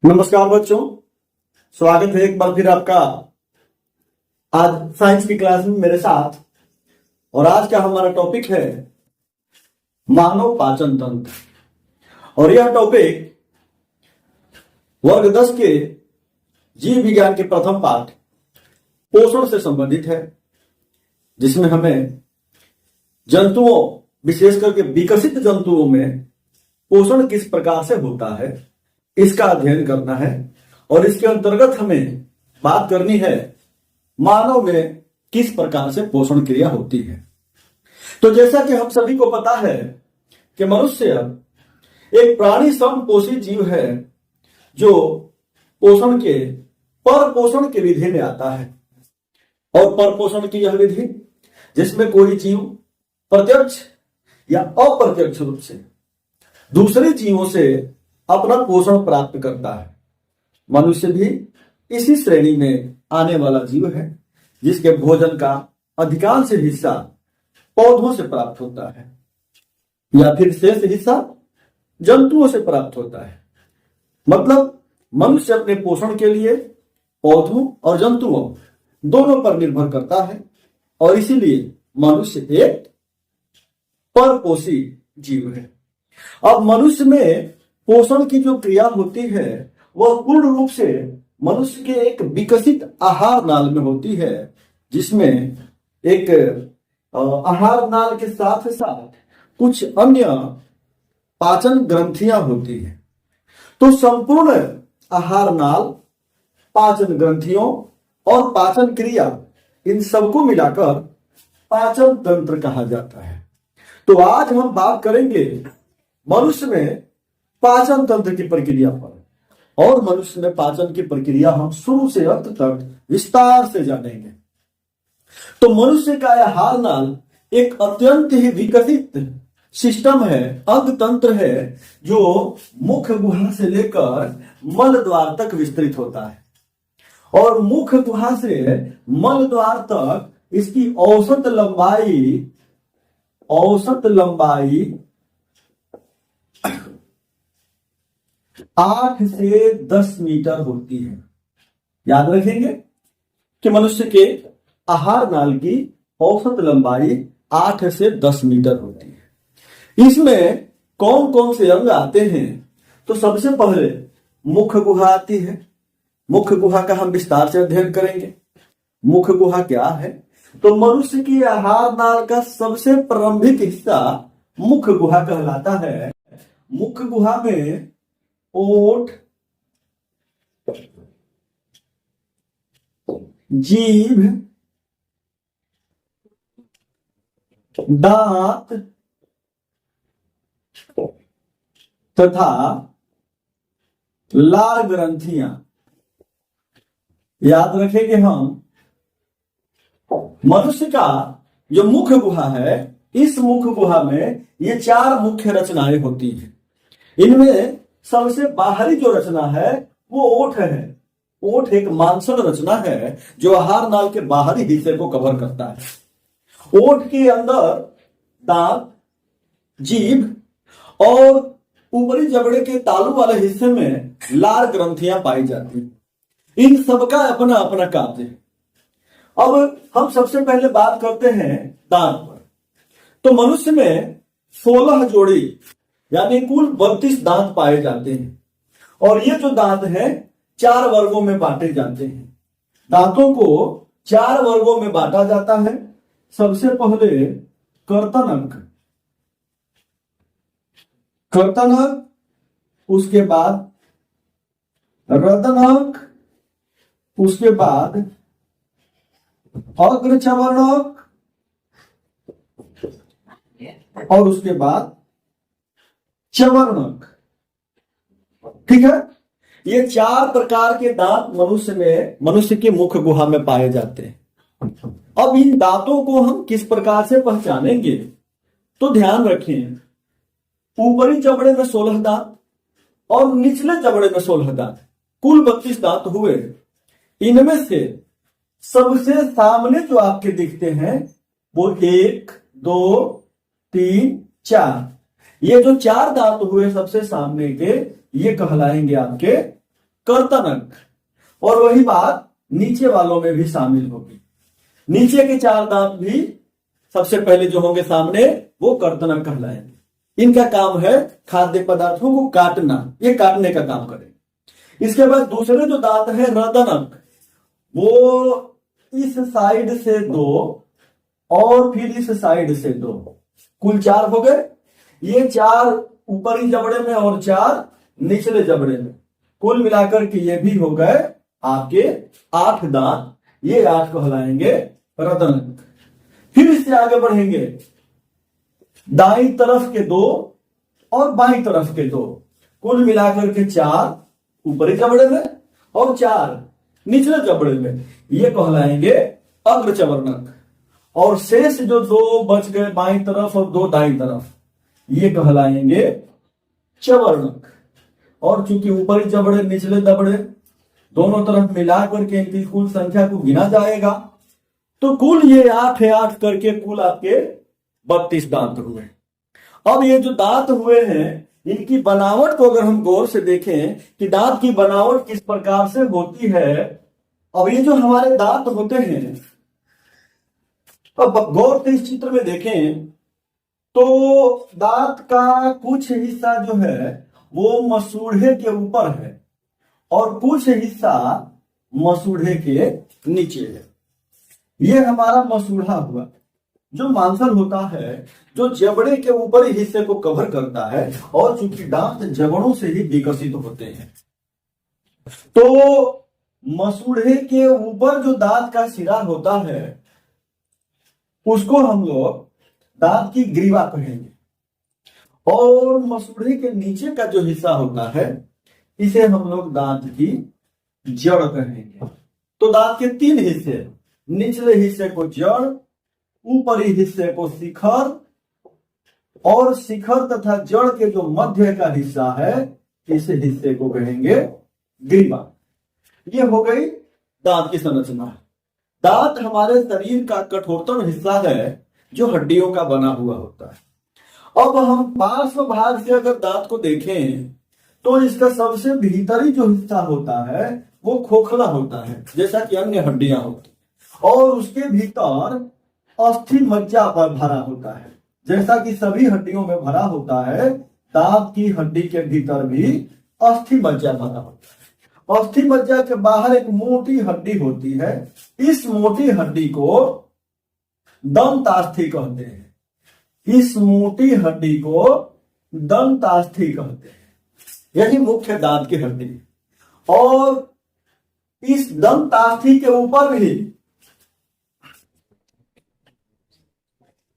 नमस्कार बच्चों, स्वागत है एक बार फिर आपका आज साइंस की क्लास में मेरे साथ। और आज का हमारा टॉपिक है मानव पाचन तंत्र। और यह टॉपिक वर्ग 10 के जीव विज्ञान के प्रथम पाठ पोषण से संबंधित है, जिसमें हमें जंतुओं, विशेष करके विकसित जंतुओं में पोषण किस प्रकार से होता है इसका अध्ययन करना है। और इसके अंतर्गत हमें बात करनी है मानव में किस प्रकार से पोषण क्रिया होती है। तो जैसा कि हम सभी को पता है कि मनुष्य एक प्राणी समपोषी जीव है जो पोषण के परपोषण की विधि में आता है। और परपोषण की यह विधि जिसमें कोई जीव प्रत्यक्ष या अप्रत्यक्ष रूप से दूसरे जीवों से अपना पोषण प्राप्त करता है। मनुष्य भी इसी श्रेणी में आने वाला जीव है, जिसके भोजन का अधिकांश हिस्सा पौधों से प्राप्त होता है या फिर शेष हिस्सा जंतुओं से प्राप्त होता है। मतलब मनुष्य अपने पोषण के लिए पौधों और जंतुओं दोनों पर निर्भर करता है। और इसीलिए मनुष्य एक परपोषी जीव है। अब मनुष्य में पोषण की जो क्रिया होती है वह पूर्ण रूप से मनुष्य के एक विकसित आहार नाल में होती है, जिसमें एक आहार नाल के साथ साथ कुछ अन्य पाचन ग्रंथियां होती है। तो संपूर्ण आहार नाल, पाचन ग्रंथियों और पाचन क्रिया, इन सबको मिलाकर पाचन तंत्र कहा जाता है। तो आज हम बात करेंगे मनुष्य में पाचन तंत्र की प्रक्रिया पर। और मनुष्य में पाचन की प्रक्रिया हम शुरू से अंत तक विस्तार से जानेंगे। तो मनुष्य का आहार नाल एक अत्यंत ही विकसित सिस्टम है, अंग तंत्र है, जो मुख गुहा से लेकर मल द्वार तक विस्तृत होता है। और मुख गुहा से मल द्वार तक इसकी औसत लंबाई 8 से 10 मीटर होती है। याद रखेंगे कि मनुष्य के आहार नाल की औसत लंबाई 8 से 10 मीटर होती है। इसमें कौन कौन से अंग आते हैं? तो सबसे पहले मुख गुहा आती है। मुख गुहा का हम विस्तार से अध्ययन करेंगे। मुख गुहा क्या है? तो मनुष्य की आहार नाल का सबसे प्रारंभिक हिस्सा मुख गुहा कहलाता है। मुख गुहा में ओठ, जीभ, दांत तथा लार ग्रंथियां। याद रखेंगे हम, मनुष्य का जो मुख गुहा है, इस मुख गुहा में ये 4 मुख्य रचनाएं होती हैं। इनमें सबसे बाहरी जो रचना है वो ओठ है। ओठ एक मांसल रचना है जो आहार नाल के बाहरी हिस्से को कवर करता है। ओठ के अंदर दांत, जीभ और ऊपरी जबड़े के तालू वाले हिस्से में लार ग्रंथियां पाई जाती हैं। इन सबका अपना अपना कार्य है। अब हम सबसे पहले बात करते हैं दांत पर। तो मनुष्य में 16 जोड़ी यानी कुल 32 दांत पाए जाते हैं। और ये जो दांत हैं 4 वर्गों में बांटे जाते हैं। दांतों को 4 वर्गों में बांटा जाता है। सबसे पहले कर्तनक, उसके बाद रदनक, उसके बाद अग्रचवर्णक और उसके बाद चवर्णक। ठीक है, ये 4 प्रकार के दांत मनुष्य के मुख गुहा में पाए जाते हैं। अब इन दांतों को हम किस प्रकार से पहचानेंगे? तो ध्यान रखें, ऊपरी जबड़े में 16 दांत और निचले जबड़े में 16 दांत, कुल 32 दांत हुए। इनमें से सबसे सामने जो आपके दिखते हैं वो 1, 2, 3, 4। ये जो 4 दांत हुए सबसे सामने के, ये कहलाएंगे आपके कर्तनक। और वही बात नीचे वालों में भी शामिल होगी। नीचे के 4 दांत भी सबसे पहले जो होंगे सामने वो कर्तनक कहलाएंगे। इनका काम है खाद्य पदार्थों को काटना, ये काटने का काम करेंगे। इसके बाद दूसरे जो दांत है रदनक, वो इस साइड से 2 और फिर इस साइड से 2, कुल 4 हो गए। ये 4 ऊपरी जबड़े में और 4 निचले जबड़े में, कुल मिलाकर के ये भी हो गए आपके 8 दांत। ये 8 कहलाएंगे रदनक। फिर इससे आगे बढ़ेंगे, दाईं तरफ के 2 और बाईं तरफ के 2, कुल मिलाकर के 4 ऊपरी जबड़े में और 4 निचले जबड़े में, ये कहलाएंगे अग्रचवर्णक। और शेष जो 2 बच गए बाईं तरफ और 2 दाईं तरफ, ये कहलाएंगे चवर्णक। और चूंकि ऊपरी जबड़े निचले जबड़े दोनों तरफ मिलाकर के इनकी कुल संख्या को गिना जाएगा, तो कुल ये 8 8 करके कुल आपके 32 दांत हुए। अब ये जो दांत हुए हैं, इनकी बनावट को अगर हम गौर से देखें कि दांत की बनावट किस प्रकार से होती है। अब ये जो हमारे दांत होते हैं, अब गौर से इस चित्र में देखें तो दांत का कुछ हिस्सा जो है वो मसूड़े के ऊपर है और कुछ हिस्सा मसूड़े के नीचे है। ये हमारा मसूड़ा हुआ, जो मांसल होता है, जो जबड़े के ऊपरी हिस्से को कवर करता है। और चूंकि दांत जबड़ों से ही विकसित होते हैं, तो मसूड़े के ऊपर जो दांत का सिरा होता है उसको हम लोग दांत की ग्रीवा कहेंगे। और मसूड़े के नीचे का जो हिस्सा होता है इसे हम लोग दांत की जड़ कहेंगे। तो दांत के 3 हिस्से, निचले हिस्से को जड़, ऊपरी हिस्से को शिखर, और शिखर तथा जड़ के जो मध्य का हिस्सा है इस हिस्से को कहेंगे ग्रीवा। ये हो गई दांत की संरचना। दांत हमारे शरीर का कठोरतम हिस्सा है जो हड्डियों का बना हुआ होता है। अब हम पार्श्व भाग से अगर दांत को देखें तो इसका सबसे भीतरी जो हिस्सा होता है वो खोखला होता है, जैसा कि अन्य हड्डियां होती, और उसके भीतर अस्थि मज्जा पर भरा होता है, जैसा कि सभी हड्डियों में भरा होता है। दांत की हड्डी के भीतर भी अस्थि मज्जा भरा होता है। अस्थि मज्जा के बाहर एक मोटी हड्डी होती है। इस मोटी हड्डी को दंतास्थि कहते हैं। इस मोटी हड्डी को दंतास्थि कहते हैं। यही मुख्य दांत की हड्डी। और इस दंतास्थि के ऊपर भी,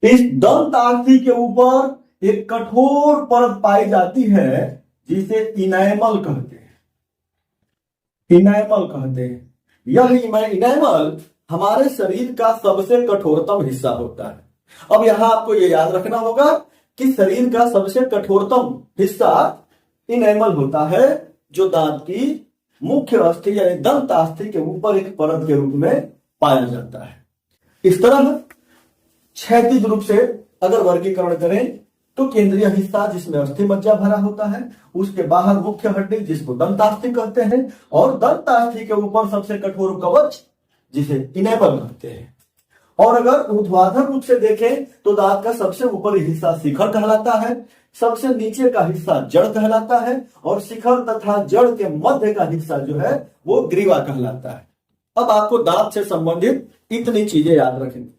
इस दंतास्थि के ऊपर एक कठोर परत पाई जाती है जिसे इनैमल कहते हैं। इनैमल कहते हैं। यह इनैमल हमारे शरीर का सबसे कठोरतम हिस्सा होता है। अब यहां आपको यह याद रखना होगा कि शरीर का सबसे कठोरतम हिस्सा इनैमल होता है, जो दांत की मुख्य अस्थि यानी दंतास्थि के ऊपर एक परत के रूप में पाया जाता है। इस तरह क्षैतिज रूप से अगर वर्गीकरण करें तो केंद्रीय हिस्सा जिसमें अस्थि मज्जा भरा होता है, उसके बाहर मुख्य हड्डी जिसको दंतास्थि कहते हैं, और दंतास्थि के ऊपर सबसे कठोर कवच जिसे इनैमल कहते हैं। और अगर ऊर्ध्वाधर रूप से देखें तो दांत का सबसे ऊपरी हिस्सा शिखर कहलाता है, सबसे नीचे का हिस्सा जड़ कहलाता है, और शिखर तथा जड़ के मध्य का हिस्सा जो है वो ग्रीवा कहलाता है। अब आपको दांत से संबंधित इतनी चीजें याद रखेंगे।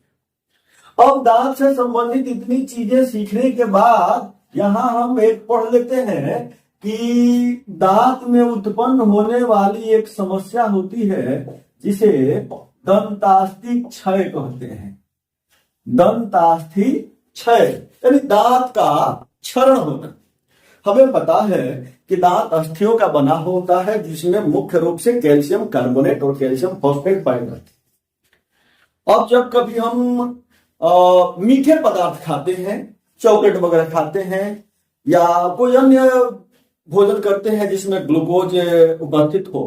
अब दांत से संबंधित इतनी चीजें सीखने के बाद यहां हम एक पढ़ लेते हैं कि दांत में उत्पन्न होने वाली एक समस्या होती है जिसे दंतास्थि क्षय कहते हैं। दंतास्थि क्षय यानी दांत का क्षरण होना। हमें पता है कि दांत अस्थियों का बना होता है जिसमें मुख्य रूप से कैल्शियम कार्बोनेट और कैल्शियम फॉस्फेट पाए जाते हैं। अब जब कभी हम मीठे पदार्थ खाते हैं, चॉकलेट वगैरह खाते हैं, या कोई अन्य भोजन करते हैं जिसमें ग्लूकोज उपस्थित हो,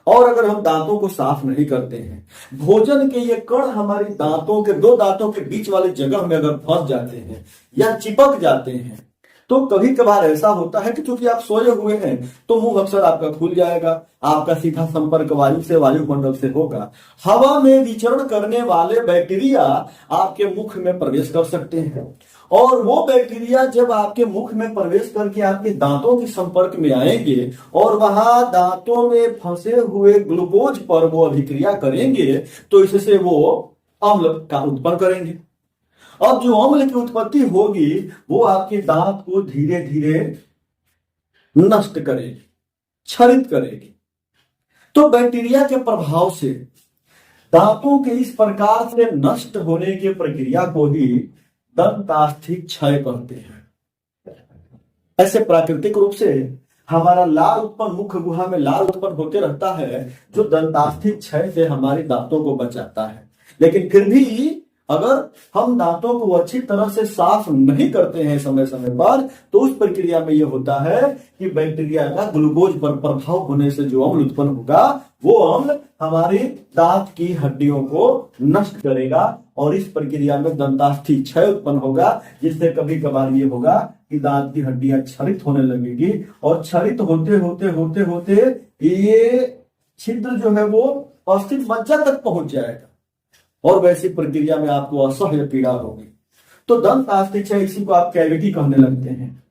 और अगर हम दांतों को साफ नहीं करते हैं, भोजन के ये कण हमारी दांतों के 2 दांतों के बीच वाली जगह में अगर फंस जाते हैं या चिपक जाते हैं, तो कभी कभार ऐसा होता है कि चूंकि आप सोए हुए हैं तो मुंह अक्सर आपका खुल जाएगा, आपका सीधा संपर्क वायु से, वायुमंडल से होगा। हवा में विचरण करने वाले बैक्टीरिया आपके मुख में प्रवेश कर सकते हैं, और वो बैक्टीरिया जब आपके मुख में प्रवेश करके आपके दांतों के संपर्क में आएंगे और वहां दांतों में फंसे हुए ग्लूकोज पर वो अभिक्रिया करेंगे, तो इससे वो अम्ल का उत्पन्न करेंगे। अब जो अम्ल की उत्पत्ति होगी वो आपके दांत को धीरे धीरे नष्ट करेगी, क्षरित करेगी। तो बैक्टीरिया के प्रभाव से दांतों के इस प्रकार से नष्ट होने की प्रक्रिया को ही दंतास्थि क्षय कहते हैं। ऐसे प्राकृतिक रूप से हमारा लार उत्पन्न, मुख गुहा में लार उत्पन्न होते रहता है, जो दंतास्थि क्षय से हमारे दांतों को बचाता है। लेकिन फिर भी अगर हम दांतों को अच्छी तरह से साफ नहीं करते हैं समय समय पर, तो उस प्रक्रिया में यह होता है कि बैक्टीरिया का ग्लूकोज पर प्रभाव होने से जो अम्ल उत्पन्न होगा वो अम्ल हमारे दांत की हड्डियों को नष्ट करेगा, और इस प्रक्रिया में दंतास्थि क्षय उत्पन्न होगा, जिससे कभी कभार ये होगा कि दांत की हड्डियां क्षरित होने लगेगी, और क्षरित होते होते होते होते ये छिद्र जो है वो अस्थित मज्जा तक पहुंच जाएगा, और वैसी प्रक्रिया में आपको असह्य पीड़ा होगी। तो दंतास्थि क्षय, इसी को आप कैविटी कहने लगते हैं।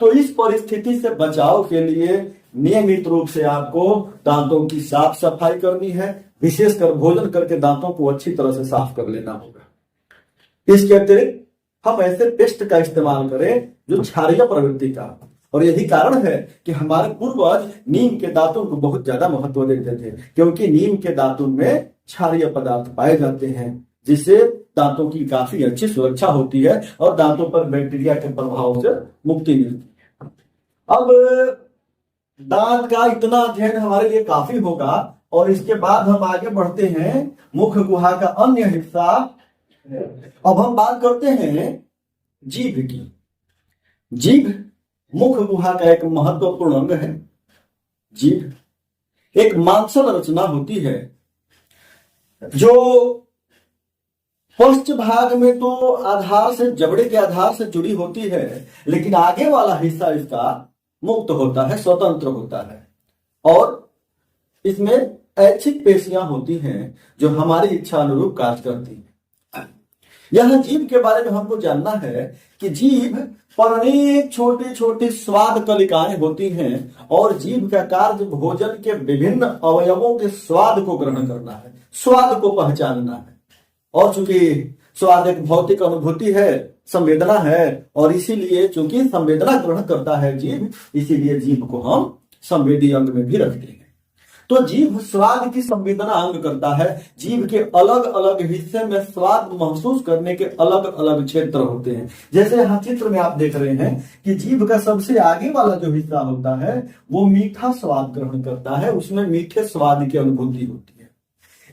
तो इस परिस्थिति से बचाव के लिए नियमित रूप से आपको दांतों की साफ सफाई करनी है, विशेषकर भोजन करके दांतों को अच्छी तरह से साफ कर लेना होगा। इसके अतिरिक्त हम ऐसे पेस्ट का इस्तेमाल करें जो क्षारीय प्रवृत्ति का, और यही कारण है कि हमारे पूर्वज नीम के दांतों को बहुत ज्यादा महत्व देते थे, क्योंकि नीम के दांतों में क्षारीय पदार्थ पाए जाते हैं, जिससे दांतों की काफी अच्छी सुरक्षा होती है और दांतों पर बैक्टीरिया के प्रभाव से मुक्ति मिलती है। अब दांत का इतना अध्ययन हमारे लिए काफी होगा, और इसके बाद हम आगे बढ़ते हैं मुख गुहा का अन्य हिस्सा। अब हम बात करते हैं जीभ की। जीभ मुख गुहा का एक महत्वपूर्ण अंग है। जीभ एक मांसल रचना होती है, जो पश्च भाग में तो आधार से, जबड़े के आधार से जुड़ी होती है, लेकिन आगे वाला हिस्सा इसका मुक्त होता है, स्वतंत्र होता है, और इसमें ऐच्छिक पेशियां होती हैं जो हमारी इच्छा अनुरूप कार्य करती हैं। यह जीभ के बारे में हमको जानना है कि जीभ पर अनेक छोटी छोटी स्वाद कलिकाएं होती हैं, और जीभ का कार्य भोजन के विभिन्न अवयवों के स्वाद को ग्रहण करना है, स्वाद को पहचानना है। और चूंकि स्वाद एक भौतिक अनुभूति है, संवेदना है, और इसीलिए चूंकि संवेदना ग्रहण करता है जीभ, इसीलिए जीभ को हम संवेदी अंग में भी रखते हैं। तो जीभ स्वाद की संवेदना अंग करता है। जीभ के अलग अलग हिस्से में स्वाद महसूस करने के अलग अलग क्षेत्र होते हैं। जैसे यहाँ चित्र में आप देख रहे हैं कि जीभ का सबसे आगे वाला जो हिस्सा होता है वो मीठा स्वाद ग्रहण करता है, उसमें मीठे स्वाद की अनुभूति होती है।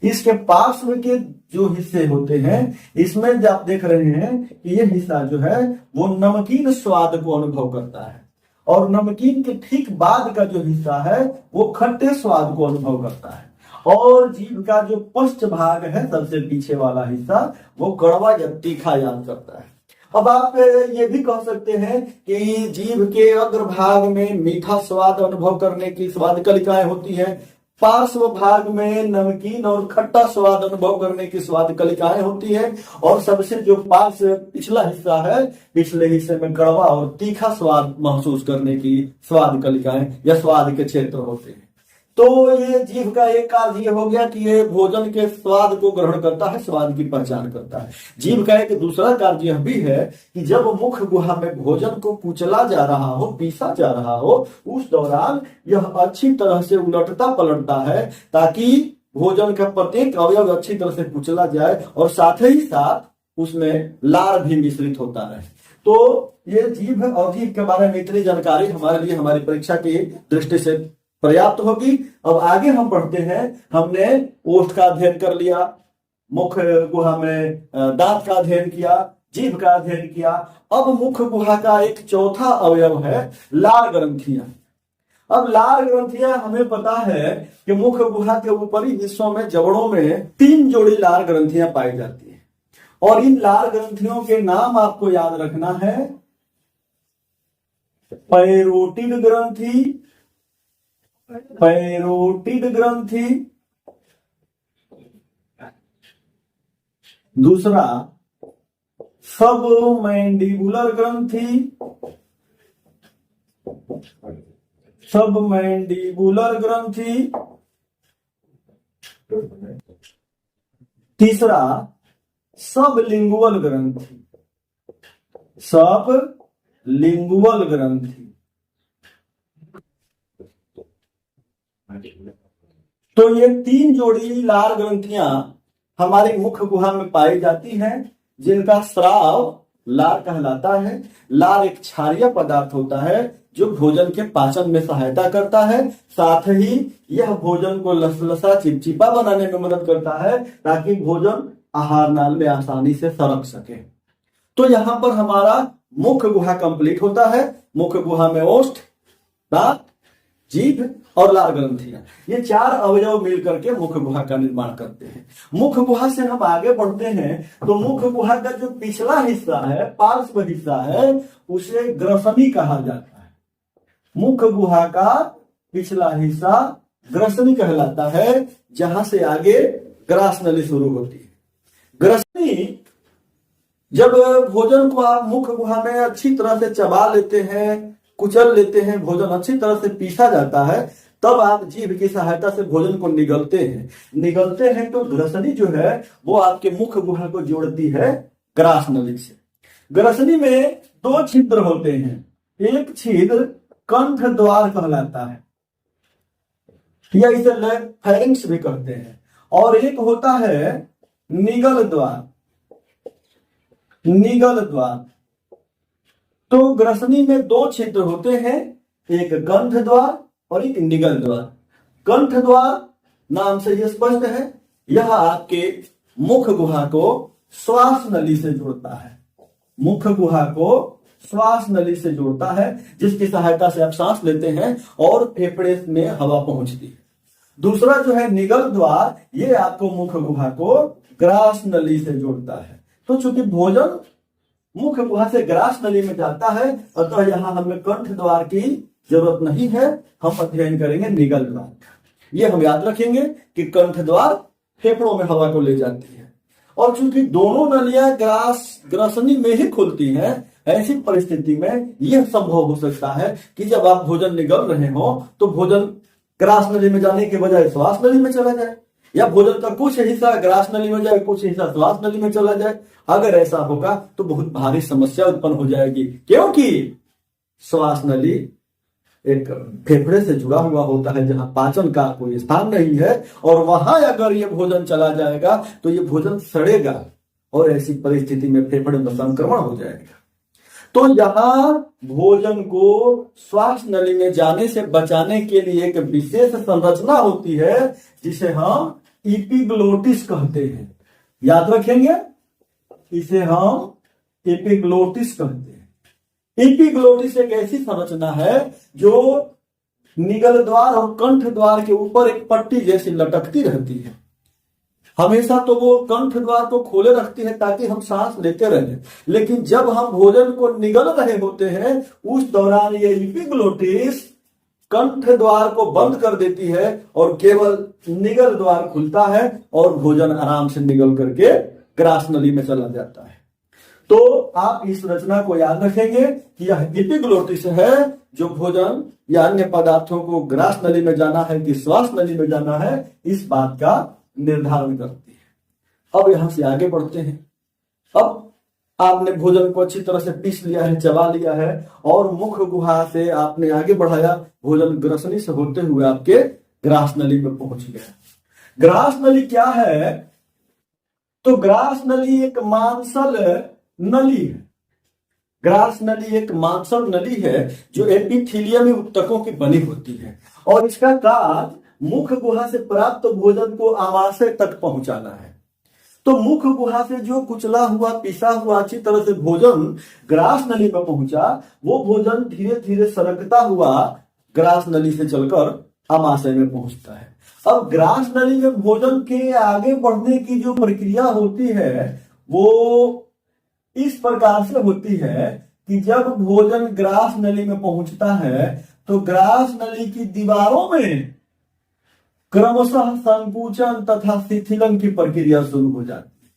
इसके पार्श्व के जो हिस्से होते हैं, इसमें जो आप देख रहे हैं कि ये हिस्सा जो है वो नमकीन स्वाद को अनुभव करता है, और नमकीन के ठीक बाद का जो हिस्सा है वो खट्टे स्वाद को अनुभव करता है। और जीभ का जो पश्च भाग है, सबसे पीछे वाला हिस्सा, वो कड़वा या तीखा याद करता है। अब आप ये भी कह सकते हैं कि जीभ के अग्रभाग में मीठा स्वाद अनुभव करने की स्वाद कलिकाएं होती हैं, पार्श्व भाग में नमकीन और खट्टा स्वाद अनुभव करने की स्वाद कलिकाएं होती है, और सबसे जो पास पिछला हिस्सा है, पिछले हिस्से में कड़वा और तीखा स्वाद महसूस करने की स्वाद कलिकाएं या स्वाद के क्षेत्र होते हैं। तो ये जीभ का एक कार्य ये हो गया कि ये भोजन के स्वाद को ग्रहण करता है, स्वाद की पहचान करता है। जीभ का एक दूसरा कार्य यह भी है कि जब मुख गुहा में भोजन को कुचला जा रहा हो, पीसा जा रहा हो, उस दौरान यह अच्छी तरह से उलटता पलटता है, ताकि भोजन का प्रत्येक अवयव अच्छी तरह से कुचला जाए, और साथ ही साथ उसमें लार भी मिश्रित होता रहे। तो ये जीभ और जीभ के बारे में इतनी जानकारी हमारे लिए, हमारी परीक्षा की दृष्टि से पर्याप्त होगी। अब आगे हम बढ़ते हैं। हमने ओष्ठ का अध्ययन कर लिया, मुख गुहा में दांत का अध्ययन किया, जीभ का अध्ययन किया। अब मुख गुहा का एक चौथा अवयव है लार ग्रंथियां। अब लार ग्रंथियां हमें पता है कि मुख गुहा के ऊपरी हिस्सों में, जबड़ों में 3 जोड़ी लार ग्रंथियां पाई जाती हैं, और इन लार ग्रंथियों के नाम आपको याद रखना है। पैरोटिड ग्रंथि, पैरोटिड ग्रंथि। दूसरा सबमैंडिबुलर ग्रंथि, सबमैंडिबुलर ग्रंथि। तीसरा सबलिंगुअल ग्रंथि, सबलिंगुअल ग्रंथि। तो ये 3 जोड़ी लार ग्रंथियां हमारी मुख गुहा में पाई जाती हैं, जिनका स्राव लार कहलाता है। लार एक क्षारीय पदार्थ होता है जो भोजन के पाचन में सहायता करता है, साथ ही यह भोजन को लसलसा चिपचिपा बनाने में मदद करता है ताकि भोजन आहार नाल में आसानी से सरक सके। तो यहाँ पर हमारा मुख गुहा कंप्लीट होता है। मुख गुहा में ओष्ठ, दांत, जीभ और लार ग्रंथियां, ये 4 अवयव मिलकर के मुख गुहा का निर्माण करते हैं। मुख गुहा से हम आगे बढ़ते हैं तो मुख गुहा का जो पिछला हिस्सा है, पार्श्व हिस्सा है, उसे ग्रसनी कहा जाता है। मुख गुहा का पिछला हिस्सा ग्रसनी कहलाता है, जहां से आगे ग्रास नली शुरू होती है। ग्रसनी, जब भोजन को आप मुख गुहा में अच्छी तरह से चबा लेते हैं, कुचल लेते हैं, भोजन अच्छी तरह से पीसा जाता है, तब आप जीभ की सहायता से भोजन को निगलते हैं तो ग्रसनी जो है वो आपके मुख गुहा को जोड़ती है ग्रास नली से। ग्रसनी में 2 छिद्र होते हैं। एक छिद्र कंठ द्वार कहलाता है, या इसे फैरिंक्स भी कहते हैं, और एक होता है निगल द्वार, निगल द्वार। तो ग्रसनी में 2 छिद्र होते हैं, एक कंठ द्वार और एक निगल द्वार। कंठ द्वार नाम से यह स्पष्ट है, यह आपके मुख गुहा को श्वास नली से जोड़ता है। मुख गुहा को श्वास नली से जोड़ता है, जिसकी सहायता से आप सांस लेते हैं और फेफड़े में हवा पहुंचती है। दूसरा जो है निगल द्वार, ये आपको मुख गुहा को ग्रास नली से जोड़ता है। तो चूंकि भोजन मुख गुहा से ग्रास नली में जाता है, अतः यहां हमें कंठ द्वार की जरूरत नहीं है, हम अध्ययन करेंगे निगल द्वार। ये हम याद रखेंगे कि कंठ द्वार फेफड़ों में हवा को ले जाती है, और चूंकि दोनों नलियां ग्रसनी में ही खुलती हैं, ऐसी परिस्थिति में यह संभव हो सकता है कि जब आप भोजन निगल रहे हो तो भोजन ग्रास नली में जाने के बजाय श्वास नली में चला जाए, या भोजन का कुछ हिस्सा ग्रास नली में जाए, कुछ हिस्सा श्वास नली में चला जाए। अगर ऐसा होगा तो बहुत भारी समस्या उत्पन्न हो जाएगी, क्योंकि श्वास नली एक फेफड़े से जुड़ा हुआ होता है, जहां पाचन का कोई स्थान नहीं है, और वहां अगर ये भोजन चला जाएगा तो ये भोजन सड़ेगा, और ऐसी परिस्थिति में फेफड़े में संक्रमण हो जाएगा। तो यहाँ भोजन को श्वास नली में जाने से बचाने के लिए एक विशेष संरचना होती है, जिसे हम इपिग्लोटिस कहते हैं। याद रखेंगे, इसे हम एपिग्लोटिस कहते हैं। एपिग्लोटिस एक ऐसी संरचना है जो निगल द्वार और कंठ द्वार के ऊपर एक पट्टी जैसी लटकती रहती है। हमेशा तो वो कंठ द्वार को खोले रखती है ताकि हम सांस लेते रहें, लेकिन जब हम भोजन को निगल रहे होते हैं उस दौरान ये एपिग्लोटिस कंठ द्वार को बंद कर देती है और केवल निगल द्वार खुलता है और भोजन आराम से निगल करके ग्रास नली में चला जाता है। तो आप इस रचना को याद रखेंगे कि यह एपिग्लोटिस है जो भोजन या अन्य पदार्थों को ग्रास नली में जाना है कि श्वास नली में जाना है, इस बात का निर्धारण करती है। अब यहां से आगे बढ़ते हैं। अब आपने भोजन को अच्छी तरह से पीस लिया है, चबा लिया है, और मुख गुहा से आपने आगे बढ़ाया, भोजन ग्रसनी से होते हुए आपके ग्रास नली में पहुंच गया। ग्रास नली क्या है? तो ग्रास नली एक मांसल नली है। ग्रास नली एक मांसल नली है जो एपिथेलियम ऊतकों की बनी होती है, और इसका कार्य मुख गुहा से प्राप्त भोजन को आमाशय तक पहुंचाना है। तो मुख गुहा से जो कुचला हुआ, पिसा हुआ अच्छी तरह से भोजन ग्रास नली में पहुंचा, वो भोजन धीरे धीरे सरकता हुआ ग्रास नली से चलकर आमाशय में पहुंचता है। अब ग्रास नली में भोजन के आगे बढ़ने की जो प्रक्रिया होती है वो इस प्रकार से होती है कि जब भोजन ग्रास नली में पहुंचता है तो ग्रास नली की दीवारों में क्रमशः संकुचन तथा शिथिलन की प्रक्रिया शुरू हो जाती है।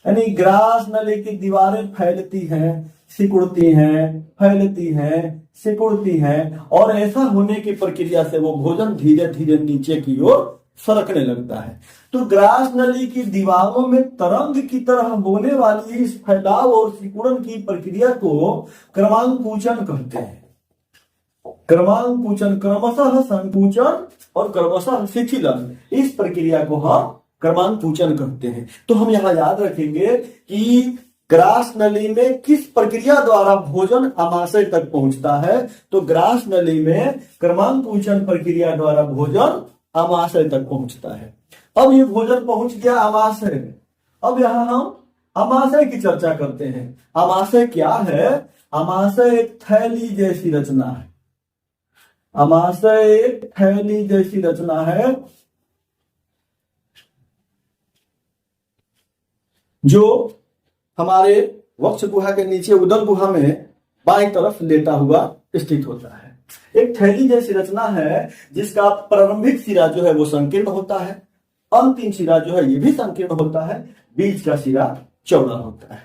यानी ग्रास नली की दीवारें फैलती हैं, सिकुड़ती हैं, फैलती हैं, सिकुड़ती हैं, और ऐसा होने की प्रक्रिया से वो भोजन धीरे धीरे नीचे की ओर सरकने लगता है। तो ग्रास नली की दीवारों में तरंग की तरह होने वाली इस फैलाव और सिकुड़न की प्रक्रिया को क्रमांकुचन कहते हैं। क्रमांकुचन, क्रमशः संकुचन और क्रमशः शिथिलन, इस प्रक्रिया को हम क्रमांकुचन कहते हैं। तो हम यहाँ याद रखेंगे कि ग्रास नली में किस प्रक्रिया द्वारा भोजन आमाशय तक पहुंचता है। तो ग्रास नली में क्रमांकुचन प्रक्रिया द्वारा भोजन आमाशय तक पहुंचता है। अब ये भोजन पहुंच गया आमाशय में। अब यहाँ हम आमाशय की चर्चा करते हैं। आमाशय क्या है? आमाशय एक थैली जैसी रचना है। आमाशय एक थैली जैसी रचना है जो हमारे वक्ष गुहा के नीचे उदर गुहा में बाईं तरफ लेटा हुआ स्थित होता है। एक थैली जैसी रचना है जिसका प्रारंभिक सिरा जो है वो संकीर्ण होता है, अंतिम सिरा जो है ये भी संकीर्ण होता है, बीच का सिरा चौड़ा होता है।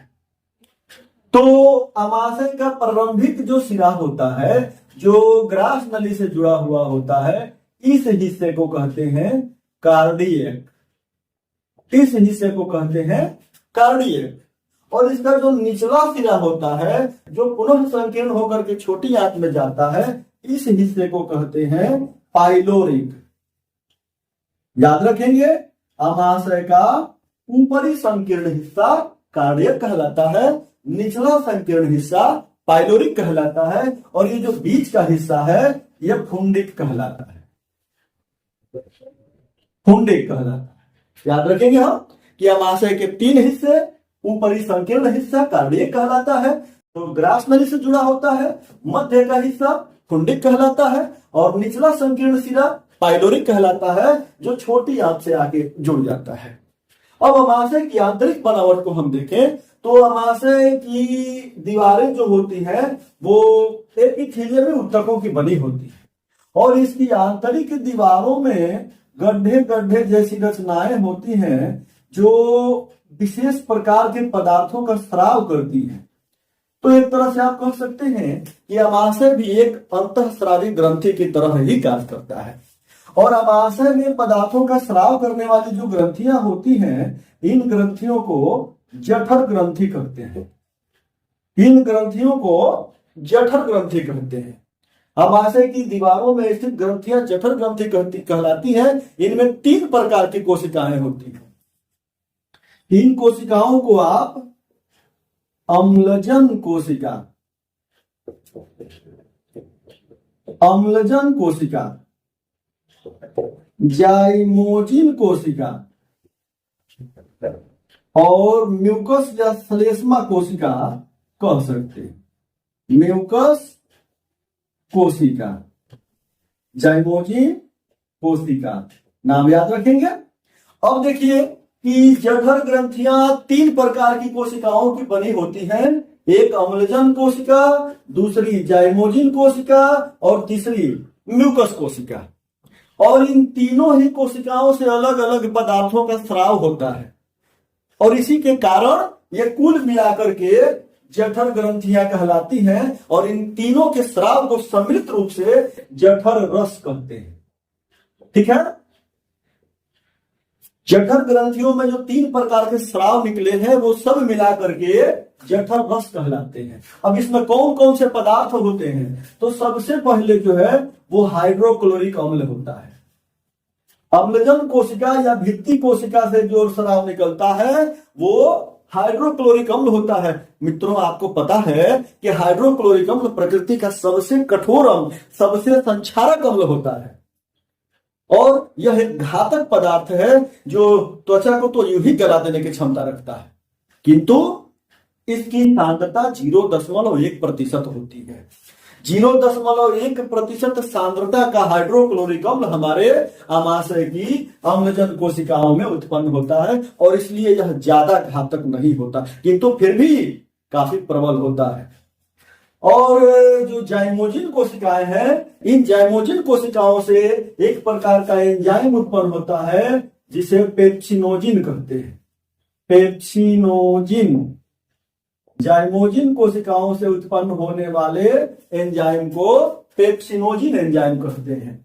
तो आमाशय का प्रारंभिक जो सिरा होता है, जो ग्रास नली से जुड़ा हुआ होता है, इस हिस्से को कहते हैं कार्डियक। इस हिस्से को कहते हैं कार्डियक। और इसका जो निचला सिरा होता है, जो पुनः संकीर्ण होकर के छोटी आंत में जाता है, इस हिस्से को कहते हैं पाइलोरिक। याद रखेंगे, आमाशय का ऊपरी संकीर्ण हिस्सा कार्डियक कहलाता है, निचला संकीर्ण हिस्सा पाइलोरिक कहलाता है, और ये जो बीच का हिस्सा है यह फुंडिक कहलाता है। फुंडिक कहलाता है। याद रखेंगे हम कि आमाशय के 3 हिस्से, ऊपरी संकीर्ण हिस्सा कार्डियक कहलाता है, तो ग्रास नली से जुड़ा होता है, मध्य का हिस्सा फुंडिक कहलाता है, और निचला संकीर्ण सिरा पाइलोरिक कहलाता है, जो छोटी आंत से आके जुड़ जाता है। अब आमाशय की आंतरिक बनावट को हम देखें तो आमाशय की दीवारें जो होती हैं वो एपिथेलियम ऊतकों की बनी होती है, और इसकी आंतरिक दीवारों में गड्ढे गड्ढे जैसी रचनाएं होती हैं जो विशेष प्रकार के पदार्थों का स्राव करती हैं। तो एक तरह से आप कह सकते हैं कि आमाशय भी एक अंतःस्रावी ग्रंथि की तरह ही कार्य करता है, और आमाशय में पदार्थों का स्राव करने वाली जो ग्रंथियां होती हैं, इन ग्रंथियों को जठर ग्रंथि कहते हैं। इन ग्रंथियों को जठर ग्रंथि कहते हैं। आमाशय की दीवारों में स्थित ग्रंथियां जठर ग्रंथि कहलाती हैं। इनमें 3 प्रकार की कोशिकाएं होती हैं। इन कोशिकाओं को आप अम्लजन कोशिका, अम्लजन कोशिका, जाइमोजिन कोशिका और म्यूकस या श्लेष्मा कोशिका कह सकते हैं। म्यूकस कोशिका, जाइमोजिन कोशिका, नाम याद रखेंगे। अब देखिए कि जठर ग्रंथियां 3 प्रकार की कोशिकाओं की बनी होती हैं। एक अम्लजन कोशिका, दूसरी जाइमोजिन कोशिका और तीसरी म्यूकस कोशिका। और इन तीनों ही कोशिकाओं से अलग अलग पदार्थों का स्राव होता है, और इसी के कारण ये कुल मिलाकर के जठर ग्रंथियां कहलाती हैं, और इन तीनों के स्राव को सम्मिलित रूप से जठर रस कहते हैं। ठीक है। जठर ग्रंथियों में जो 3 प्रकार के स्राव निकले हैं वो सब मिला करके जठर रस कहलाते हैं। अब इसमें कौन कौन से पदार्थ होते हैं? तो सबसे पहले जो है वो हाइड्रोक्लोरिक अम्ल होता है। अम्लजन कोशिका या भित्ति कोशिका से जो स्राव निकलता है वो हाइड्रोक्लोरिक अम्ल होता है। मित्रों, आपको पता है कि हाइड्रोक्लोरिक अम्ल प्रकृति का सबसे कठोर अम्ल, सबसे संक्षारक अम्ल होता है, और यह एक घातक पदार्थ है जो त्वचा को तो यूं ही गला देने की क्षमता रखता है, किंतु इसकी सांद्रता 0.1% होती है। 0.1% सांद्रता का हाइड्रोक्लोरिक अम्ल हमारे आमाशय की अम्लजन कोशिकाओं में उत्पन्न होता है, और इसलिए यह ज्यादा घातक नहीं होता, किंतु फिर भी काफी प्रबल होता है। और जो जाइमोजिन कोशिकाएं हैं, इन जाइमोजिन कोशिकाओं से एक प्रकार का एंजाइम उत्पन्न होता है जिसे पेप्सिनोजिन कहते हैं। पेप्सिनोजिन, जाइमोजिन कोशिकाओं से उत्पन्न होने वाले एंजाइम को पेप्सिनोजिन एंजाइम कहते हैं।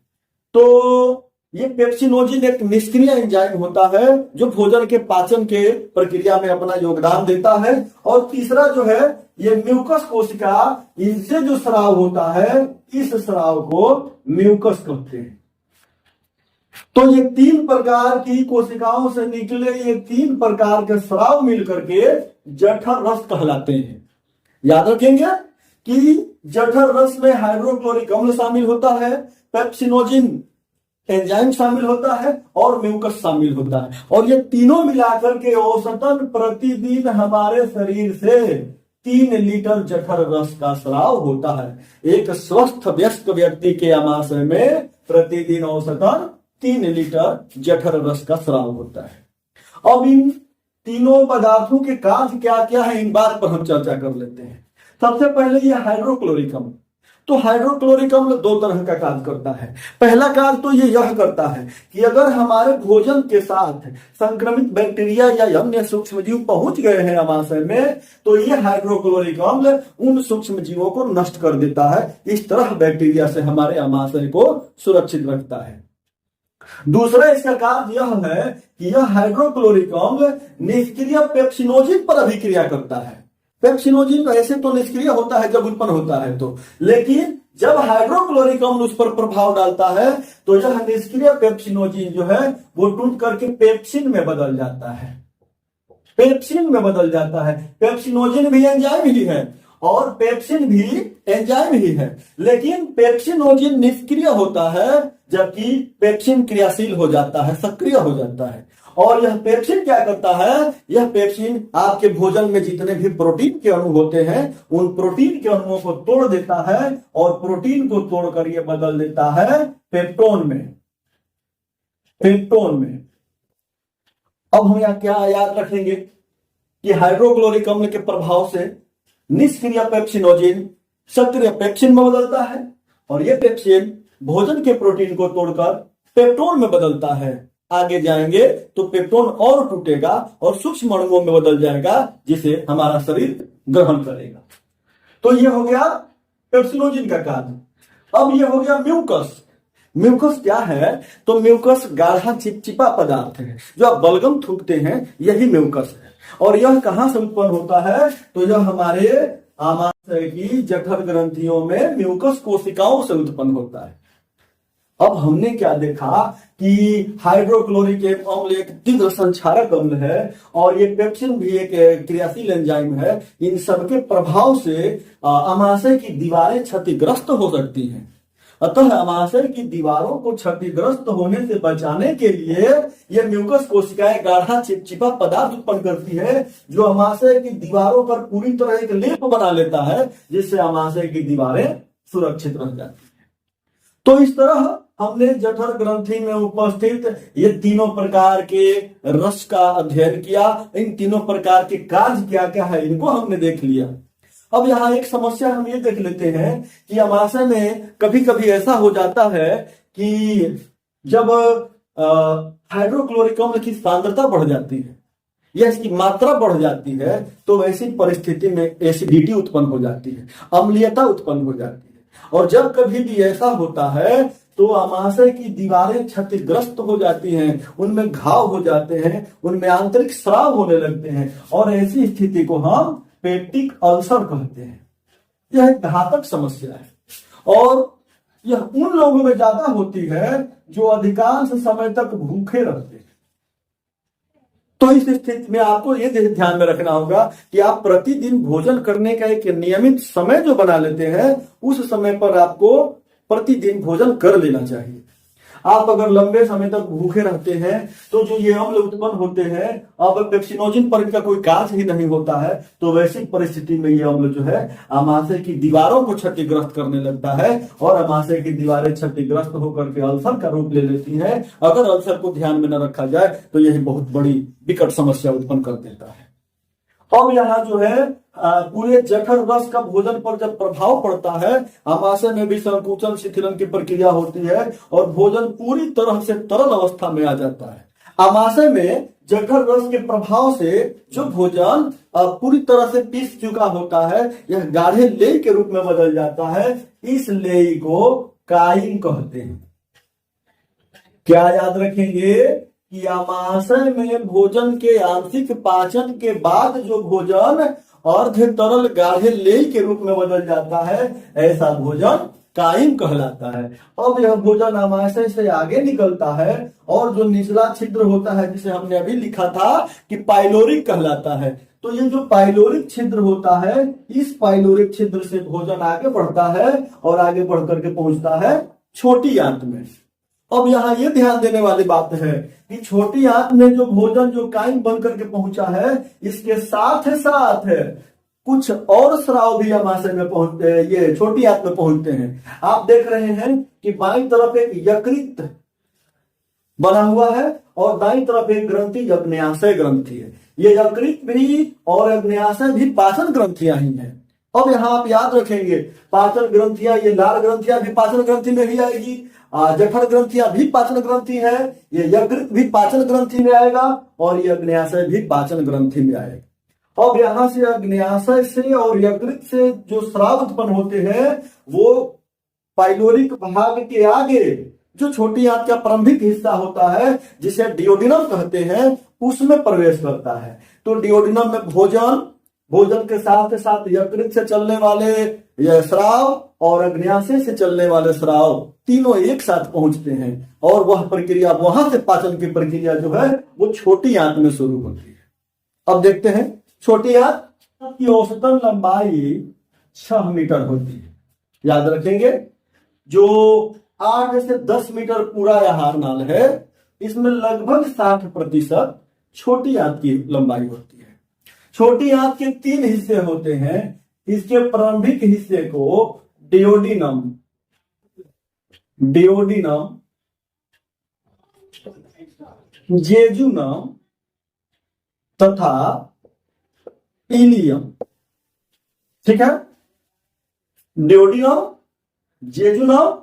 तो ये पेप्सिनोजिन एक निष्क्रिय एंजाइम होता है जो भोजन के पाचन के प्रक्रिया में अपना योगदान देता है। और तीसरा जो है ये म्यूकस कोशिका, इनसे जो स्राव होता है इस स्राव को म्यूकस कहते हैं। तो ये तीन प्रकार की कोशिकाओं से निकले ये तीन प्रकार के स्राव मिलकर के जठर रस कहलाते हैं। याद रखेंगे कि जठर रस में हाइड्रोक्लोरिक अम्ल शामिल होता है, पेप्सिनोजिन एंजाइम शामिल होता है और म्यूकस शामिल होता है। और ये तीनों मिलाकर के औसतन प्रतिदिन हमारे शरीर से 3 लीटर जठर रस का स्राव होता है। एक स्वस्थ वयस्क व्यक्ति के आमाशय में प्रतिदिन औसतन 3 लीटर जठर रस का स्राव होता है। अब इन तीनों पदार्थों के कार्य क्या क्या है, इन बात पर हम चर्चा कर लेते हैं। सबसे पहले ये हाइड्रोक्लोरिक अम्ल। तो हाइड्रोक्लोरिक अम्ल 2 तरह का कार्य करता है। पहला कार्य तो ये यह करता है कि अगर हमारे भोजन के साथ संक्रमित बैक्टीरिया या अन्य सूक्ष्म जीव पहुंच गए हैं आमाशय में, तो ये हाइड्रोक्लोरिक अम्ल उन सूक्ष्म जीवों को नष्ट कर देता है। इस तरह बैक्टीरिया से हमारे आमाशय को सुरक्षित रखता है। दूसरा इसका कार्य यह है कि यह हाइड्रोक्लोरिक अम्ल निष्क्रिय पेप्सिनोजिन पर अभिक्रिया करता है। पेप्सिनोजिन ऐसे तो निष्क्रिय होता है जब उत्पन्न होता है तो, लेकिन जब हाइड्रोक्लोरिक अम्ल उस पर प्रभाव डालता है तो यह निष्क्रिय पेप्सिनोजिन जो है वो टूट करके पेप्सिन में बदल जाता है। पेप्सिन में बदल जाता है। पेप्सिनोजिन भी एंजाइम ही है और पेप्सिन भी एंजाइम ही है, लेकिन पेप्सिनोजिन निष्क्रिय होता है जबकि पेप्सिन क्रियाशील हो जाता है, सक्रिय हो जाता है। और यह पेप्सिन क्या करता है, यह पेप्सिन आपके भोजन में जितने भी प्रोटीन के अणु होते हैं उन प्रोटीन के अणुओं को तोड़ देता है और प्रोटीन को तोड़कर यह बदल देता है पेप्टोन में। पेप्टोन में अब हम यहां क्या याद रखेंगे कि हाइड्रोक्लोरिक अम्ल के प्रभाव से निष्क्रिय पेप्सिनोजिन सक्रिय पेप्सिन में बदलता है और यह पेप्सिन भोजन के प्रोटीन को तोड़कर पेप्टोन में बदलता है। आगे जाएंगे तो पेप्टोन और टूटेगा और सूक्ष्म अणुओं में बदल जाएगा जिसे हमारा शरीर ग्रहण करेगा। तो यह हो गया पेप्सिनोजिन का कार्य। अब यह हो गया म्यूकस। म्यूकस क्या है, तो म्यूकस गाढ़ा चिपचिपा पदार्थ है जो आप बलगम थूकते हैं, यही म्यूकस है। और यह कहां से उत्पन्न होता है, तो यह हमारे आमाशय की जठर ग्रंथियों में म्यूकस कोशिकाओं से उत्पन्न होता है। अब हमने क्या देखा कि हाइड्रोक्लोरिक अम्ल एक तीव्र संक्षारक अम्ल है और ये पेप्सिन भी एक क्रियाशील एंजाइम है। इन सबके प्रभाव से आमाशय की दीवारें क्षतिग्रस्त हो सकती हैं। अतः आमाशय की दीवारों को क्षतिग्रस्त होने से बचाने के लिए यह म्यूकस कोशिकाएं गाढ़ा चिपचिपा पदार्थ उत्पन्न करती है जो आमाशय की दीवारों पर पूरी तरह एक लेप बना लेता है जिससे आमाशय की दीवारें सुरक्षित रह जाती है। तो इस तरह हमने जठर ग्रंथि में उपस्थित ये तीनों प्रकार के रस का अध्ययन किया। इन तीनों प्रकार के कार्य क्या क्या है इनको हमने देख लिया। अब यहाँ एक समस्या हम ये देख लेते हैं कि आमाशय में कभी कभी ऐसा हो जाता है कि जब हाइड्रोक्लोरिक अम्ल की सांद्रता बढ़ जाती है या इसकी मात्रा बढ़ जाती है तो वैसी परिस्थिति में एसिडिटी उत्पन्न हो जाती है, अम्लीयता उत्पन्न हो जाती है। और जब कभी भी ऐसा होता है तो आमाशय की दीवारें क्षतिग्रस्त हो जाती हैं, उनमें घाव हो जाते हैं, उनमें आंतरिक स्राव होने लगते हैं और ऐसी स्थिति को हम पेप्टिक अल्सर कहते हैं। यह एक घातक समस्या है और यह उन लोगों में ज्यादा होती है जो अधिकांश समय तक भूखे रहते हैं। तो इस स्थिति में आपको ये ध्यान में रखना होगा कि आप प्रतिदिन भोजन करने का एक नियमित समय जो बना लेते हैं उस समय पर आपको प्रतिदिन भोजन कर लेना चाहिए। आप अगर लंबे समय तक भूखे रहते हैं तो जो ये अम्ल उत्पन्न होते हैं, अब पेप्सिनोजिन पर इनका कोई कार्य ही नहीं होता है, तो वैसी परिस्थिति में ये अम्ल जो है आमाशय की दीवारों को क्षतिग्रस्त करने लगता है और आमाशय की दीवारें क्षतिग्रस्त होकर के अल्सर का रूप ले लेती हैं। अगर अल्सर को ध्यान में न रखा जाए तो यही बहुत बड़ी विकट समस्या उत्पन्न कर देता है। अब यहाँ जो है पूरे जठर रस का भोजन पर जब प्रभाव पड़ता है, आमाशय में भी संकुचन शिथिलन की प्रक्रिया होती है और भोजन पूरी तरह से तरल अवस्था में आ जाता है। आमाशय में जठर रस के प्रभाव से जो भोजन पूरी तरह से पीस चुका होता है, यह गाढ़े लेई के रूप में बदल जाता है। इस लेई को काइम कहते हैं। क्या याद रखेंगे कि आमाशय में भोजन के आंशिक पाचन के बाद जो भोजन अर्ध तरल गाढ़े लेई के रूप में बदल जाता है, ऐसा भोजन काइम कहलाता है। अब यह भोजन आमाशय से आगे निकलता है और जो निचला छिद्र होता है, जिसे हमने अभी लिखा था कि पाइलोरिक कहलाता है, तो ये जो पाइलोरिक छिद्र होता है, इस पाइलोरिक छिद्र से भोजन आगे बढ़ता है और आगे बढ़ करके पहुंचता है छोटी आंत में। अब यहाँ ये ध्यान देने वाली बात है कि छोटी आंत में जो भोजन जो काइम बन करके पहुंचा है, इसके साथ साथ कुछ और स्राव भी आमाशय में पहुंचते हैं, ये छोटी आंत में पहुंचते हैं। आप देख रहे हैं कि बाईं तरफ एक यकृत बना हुआ है और दाईं तरफ एक ग्रंथि अग्न्याशय ग्रंथि है। ये यकृत भी और अग्न्याशय भी पाचन ग्रंथियां ही हैं। अब यहाँ आप याद रखेंगे, पाचन ग्रंथियां, ये लाल ग्रंथियां भी पाचन ग्रंथि में ही आएगी, जठर ग्रंथियां भी पाचन ग्रंथि है, ये यकृत भी पाचन ग्रंथि में आएगा और ये अग्न्याशय भी पाचन ग्रंथि में आएगा। अब यहाँ से अग्न्याशय से और यकृत से जो स्राव उत्पन्न होते हैं, वो पाइलोरिक भाग के आगे जो छोटी आंत का प्रारंभिक हिस्सा होता है, जिसे डियोडिनम कहते हैं, उसमें प्रवेश करता है। तो डियोडिनम में भोजन के साथ साथ यकृत से चलने वाले यह स्राव और अग्न्याशय से चलने वाले स्राव तीनों एक साथ पहुंचते हैं और वह प्रक्रिया, वहां से पाचन की प्रक्रिया जो है वो छोटी आंत में शुरू होती है। अब देखते हैं, छोटी आंत की औसतन लंबाई 6 मीटर होती है। याद रखेंगे, जो 8 से 10 मीटर पूरा आहार नाल है, इसमें लगभग 60% छोटी आंत की लंबाई होती है। छोटी आंत के 3 हिस्से होते हैं। इसके प्रारंभिक हिस्से को डियोडिनम, जेजुनम तथा इलियम, ठीक है। डियोडिनम, जेजुनम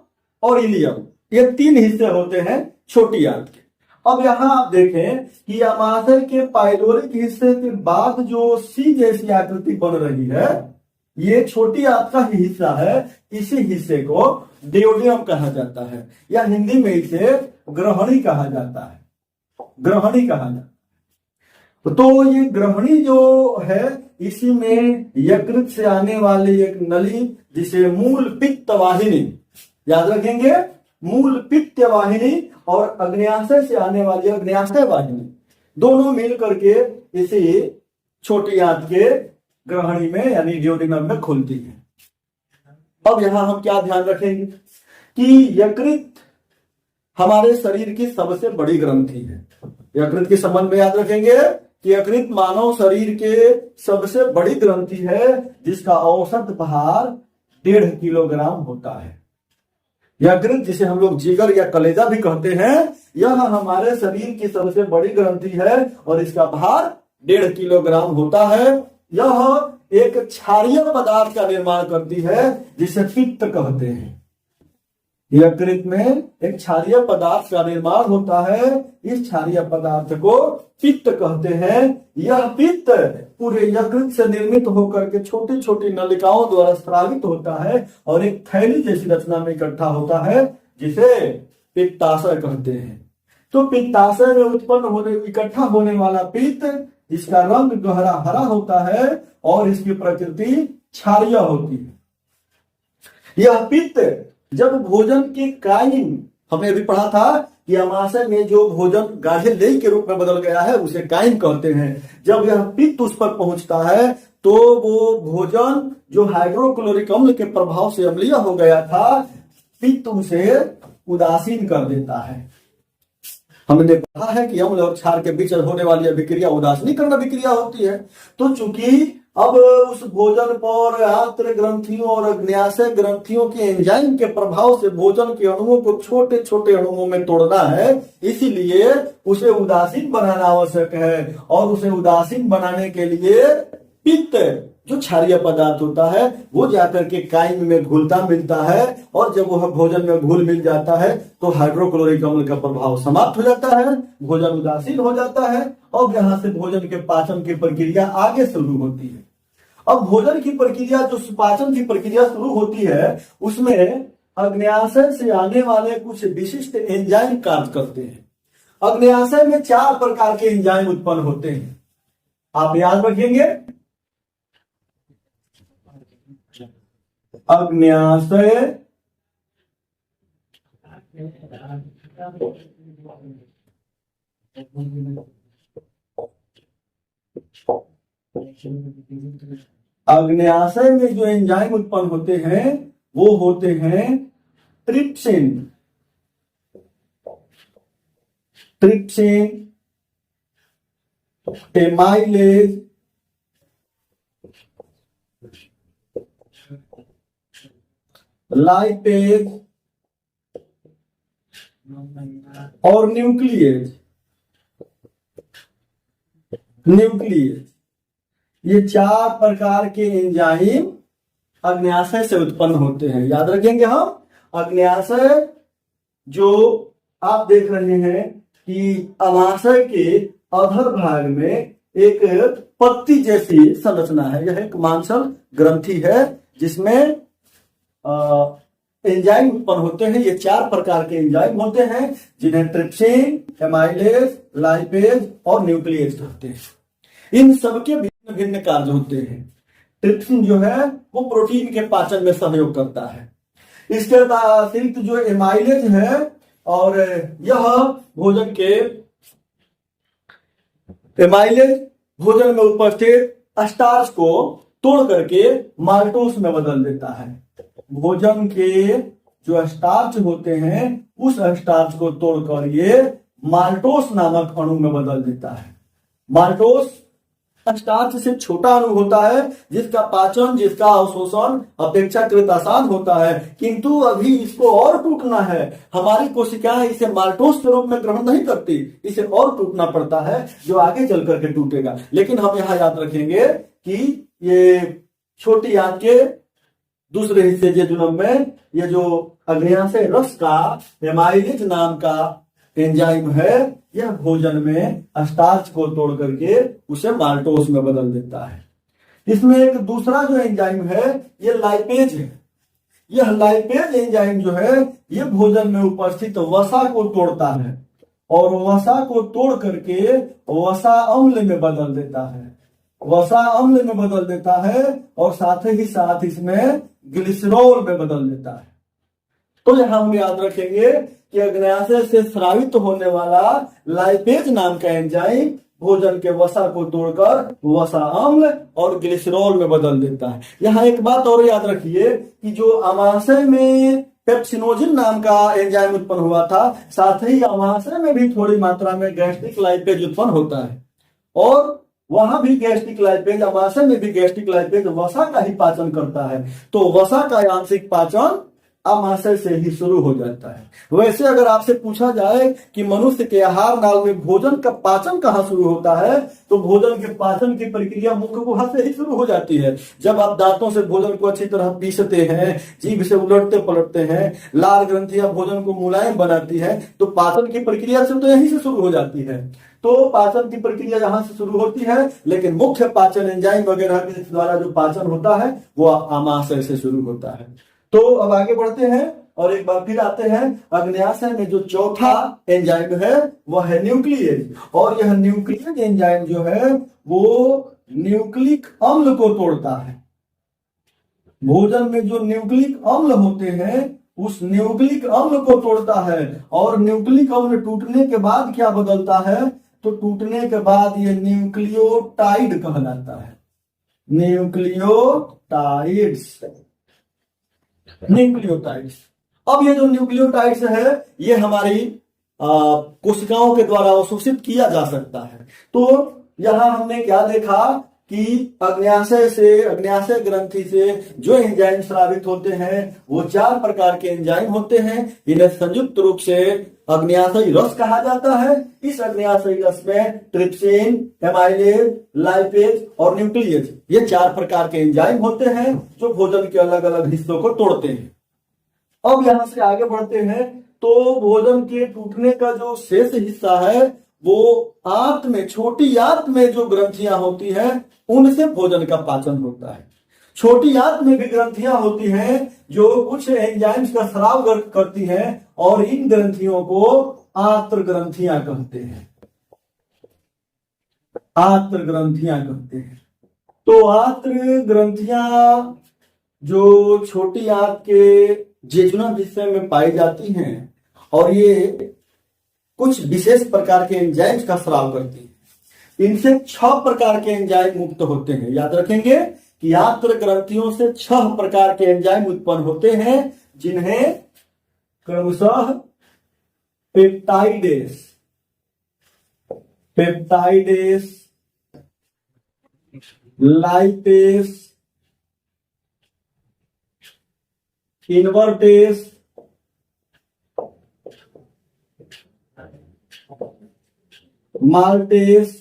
और इलियम, ये 3 हिस्से होते हैं छोटी आंत के। अब यहां आप देखें कि आमाशय के पाइलोरिक हिस्से के बाद जो सी जैसी आकृति बन रही है, ये छोटी आंत का ही हिस्सा है। इसी हिस्से को डियोडिनम कहा जाता है, या हिंदी में इसे ग्रहणी कहा जाता है। ग्रहणी कहा जाता है। तो ये ग्रहणी जो है, इसी में यकृत से आने वाली एक नली, जिसे मूल पित्त वाहिनी, याद रखेंगे, मूल पित्त वाहिनी और अग्न्याशय से आने वाली अग्न्याशय वाहिनी, दोनों मिल करके इसी छोटी आंत के ग्रहणी में यानी डियोडिनम में खुलती है। अब यहां हम क्या ध्यान रखेंगे कि यकृत हमारे शरीर की सबसे बड़ी ग्रंथि है। यकृत के संबंध में याद रखेंगे कि यकृत मानव शरीर के सबसे बड़ी ग्रंथि है, जिसका औसत भार 1.5 किलोग्राम होता है। यकृत, जिसे हम लोग जिगर या कलेजा भी कहते हैं, यह हमारे शरीर की सबसे बड़ी ग्रंथि है और इसका भार 1.5 किलोग्राम होता है। यह एक क्षारीय पदार्थ का निर्माण करती है, जिसे पित्त कहते हैं। यकृत में एक क्षारीय पदार्थ का निर्माण होता है, इस क्षारीय पदार्थ को पित्त कहते हैं। यह पित्त पूरे यकृत से निर्मित होकर के छोटी छोटी नलिकाओं द्वारा स्रावित होता है और एक थैली जैसी रचना में इकट्ठा होता है, जिसे पित्ताशय कहते हैं। तो पित्ताशय में इकट्ठा होने वाला पित्त, इसका रंग गहरा हरा होता है और इसकी प्रकृति क्षारीय होती है। यह पित्त जब भोजन के काइम, हमने अभी पढ़ा था कि आमाशय में जो भोजन गाढ़े लेई के रूप में बदल गया है, उसे काइम कहते हैं। जब यह पित्त उस पर पहुंचता है, तो वो भोजन जो हाइड्रोक्लोरिक अम्ल के प्रभाव से अम्लीय हो गया था, पित्त उसे उदासीन कर देता है। हमने पढ़ा है कि अम्ल और क्षार के बीच होने वाली अभिक्रिया उदासीनीकरण अभिक्रिया होती है। तो चूंकि अब उस भोजन पर आंत्र ग्रंथियों और अग्न्याशय ग्रंथियों के एंजाइम के प्रभाव से भोजन के अणुओं को छोटे छोटे अणुओं में तोड़ना है, इसीलिए उसे उदासीन बनाना आवश्यक है। और उसे उदासीन बनाने के लिए पित्त जो क्षारीय पदार्थ होता है वो जाकर के काइम में घुलता मिलता है, और जब वह भोजन में घुल मिल जाता है तो हाइड्रोक्लोरिक अम्ल का प्रभाव समाप्त हो जाता है, भोजन उदासीन हो जाता है, और यहां से भोजन के पाचन की प्रक्रिया आगे शुरू होती है। अब भोजन की प्रक्रिया, जो पाचन की प्रक्रिया शुरू होती है, उसमें अग्न्याशय से आने वाले कुछ विशिष्ट एंजाइम कार्य करते हैं। अग्न्याशय में 4 प्रकार के एंजाइम उत्पन्न होते हैं, आप याद रखेंगे। अग्न्याशय अग्न्याशय में जो एंजाइम उत्पन्न होते हैं वो होते हैं ट्रिप्सिन, एमाइलेज, लाइपेज और न्यूक्लियेज। ये 4 प्रकार के एंजाइम अग्न्याशय से उत्पन्न होते हैं। याद रखेंगे हम, अग्न्याशय जो आप देख रहे हैं कि अमाशय के अधर भाग में एक पत्ती जैसी संरचना है। यह एक मांसल ग्रंथि है जिसमें एंजाइम उत्पन्न होते हैं। ये 4 प्रकार के एंजाइम होते हैं जिन्हें ट्रिप्सिन, एमाइलेज, लाइपेज और न्यूक्लियेज कहते हैं। इन सबके भिन्न भिन्न कार्य होते हैं। ट्रिप्सिन जो है वो प्रोटीन के पाचन में सहयोग करता है। इसके अतिरिक्त जो एमाइलेज है, और यह एमाइलेज भोजन में उपस्थित स्टार्च को तोड़ करके माल्टोस में बदल देता है। भोजन के जो स्टार्च होते हैं उस स्टार्च को तोड़कर ये माल्टोस नामक अणु में बदल देता है। माल्टोस स्टार्च से छोटा अणु होता है जिसका पाचन, जिसका अवशोषण अपेक्षाकृत आसान होता है, किंतु अभी इसको और टूटना है। हमारी कोशिकाएं इसे माल्टोस के रूप में ग्रहण नहीं करती, इसे और टूटना पड़ता है जो आगे चल करके टूटेगा। लेकिन हम यहाँ याद रखेंगे कि ये छोटी आंत के दूसरे हिस्से जेजुनम में ये जो अग्न्याशय रस का एमाइलेज नाम का एंजाइम है, यह भोजन में स्टार्च को तोड़ करके उसे माल्टोस में बदल देता है। इसमें एक दूसरा जो एंजाइम है ये लाइपेज है। यह लाइपेज एंजाइम जो है ये भोजन में उपस्थित वसा को तोड़ता है और वसा को तोड़ करके वसा अम्ल में बदल देता है। और साथ ही साथ इसमें ग्लिसरॉल में बदल देता है। तो यहां हम याद रखेंगे कि अग्न्याशय से स्रावित होने वाला लाइपेज नाम का एंजाइम भोजन के वसा को तोड़कर वसा अम्ल और ग्लिसरॉल में बदल देता है। यहाँ एक बात और याद रखिए कि जो अमाशय में पेप्सिनोजिन नाम का एंजाइम उत्पन्न हुआ था, साथ ही अमाशय में भी थोड़ी मात्रा में गैस्ट्रिक लाइपेज उत्पन्न होता है, और वहां भी गैस्ट्रिक लाइपेज, अमाशय में भी गैस्ट्रिक लाइपेज वसा का ही पाचन करता है। तो वसा का आंशिक पाचन अमाशय से ही शुरू हो जाता है। वैसे अगर आपसे पूछा जाए कि मनुष्य के आहार नाल में भोजन का पाचन कहाँ शुरू होता है, तो भोजन के पाचन की प्रक्रिया मुख गुहा से ही शुरू हो जाती है। जब आप दांतों से भोजन को अच्छी तरह पीसते हैं, जीभ से उलटते पलटते हैं, लार ग्रंथियां भोजन को मुलायम बनाती है, तो पाचन की प्रक्रिया से तो यहीं से शुरू हो जाती है। तो पाचन की प्रक्रिया यहां से शुरू होती है, लेकिन मुख्य पाचन एंजाइम वगैरह के द्वारा जो पाचन होता है वो अमाशय से शुरू होता है। तो अब आगे बढ़ते हैं और एक बार फिर आते हैं अग्न्याशय में जो चौथा एंजाइम है वह है न्यूक्लियेज। और यह न्यूक्लियेज एंजाइम जो है वो न्यूक्लिक अम्ल को तोड़ता है। भोजन में जो न्यूक्लिक अम्ल होते हैं उस न्यूक्लिक अम्ल को तोड़ता है। और न्यूक्लिक अम्ल टूटने के बाद क्या बदलता है, तो टूटने के बाद ये न्यूक्लियोटाइड कहलाता है। न्यूक्लियोटाइड्स। अब ये जो न्यूक्लियोटाइड्स है ये हमारी कोशिकाओं के द्वारा अवशोषित किया जा सकता है। तो यहां हमने क्या देखा कि अग्न्याशय ग्रंथि से जो एंजाइम स्रावित होते हैं वो 4 प्रकार के एंजाइम होते हैं। इन्हें संयुक्त रूप से अग्न्याशयी रस कहा जाता है। इस अग्न्याशयी रस में ट्रिप्सिन, एमाइलेज, लाइपेज और न्यूक्लियस, ये 4 प्रकार के एंजाइम होते हैं जो भोजन के अलग अलग हिस्सों को तोड़ते हैं। अब यहां से आगे बढ़ते हैं तो भोजन के टूटने का जो शेष हिस्सा है वो आंत में, छोटी आंत में जो ग्रंथियां होती हैं उनसे भोजन का पाचन होता है। छोटी आंत में भी ग्रंथियां होती हैं जो कुछ एंजाइम्स का स्राव करती हैं और इन ग्रंथियों को आंत्र ग्रंथियां कहते हैं। आंत्र ग्रंथियां कहते हैं। तो आंत्र ग्रंथियां जो छोटी आंत के जेजुनम हिस्से में पाई जाती हैं और ये कुछ विशेष प्रकार के एंजाइम्स का स्राव करती है। इनसे 6 प्रकार के एंजाइम मुक्त होते हैं। याद रखेंगे कि आंत्र ग्रंथियों से 6 प्रकार के एंजाइम उत्पन्न होते हैं जिन्हें क्रमशः peptidase, lipase, invertase, maltase,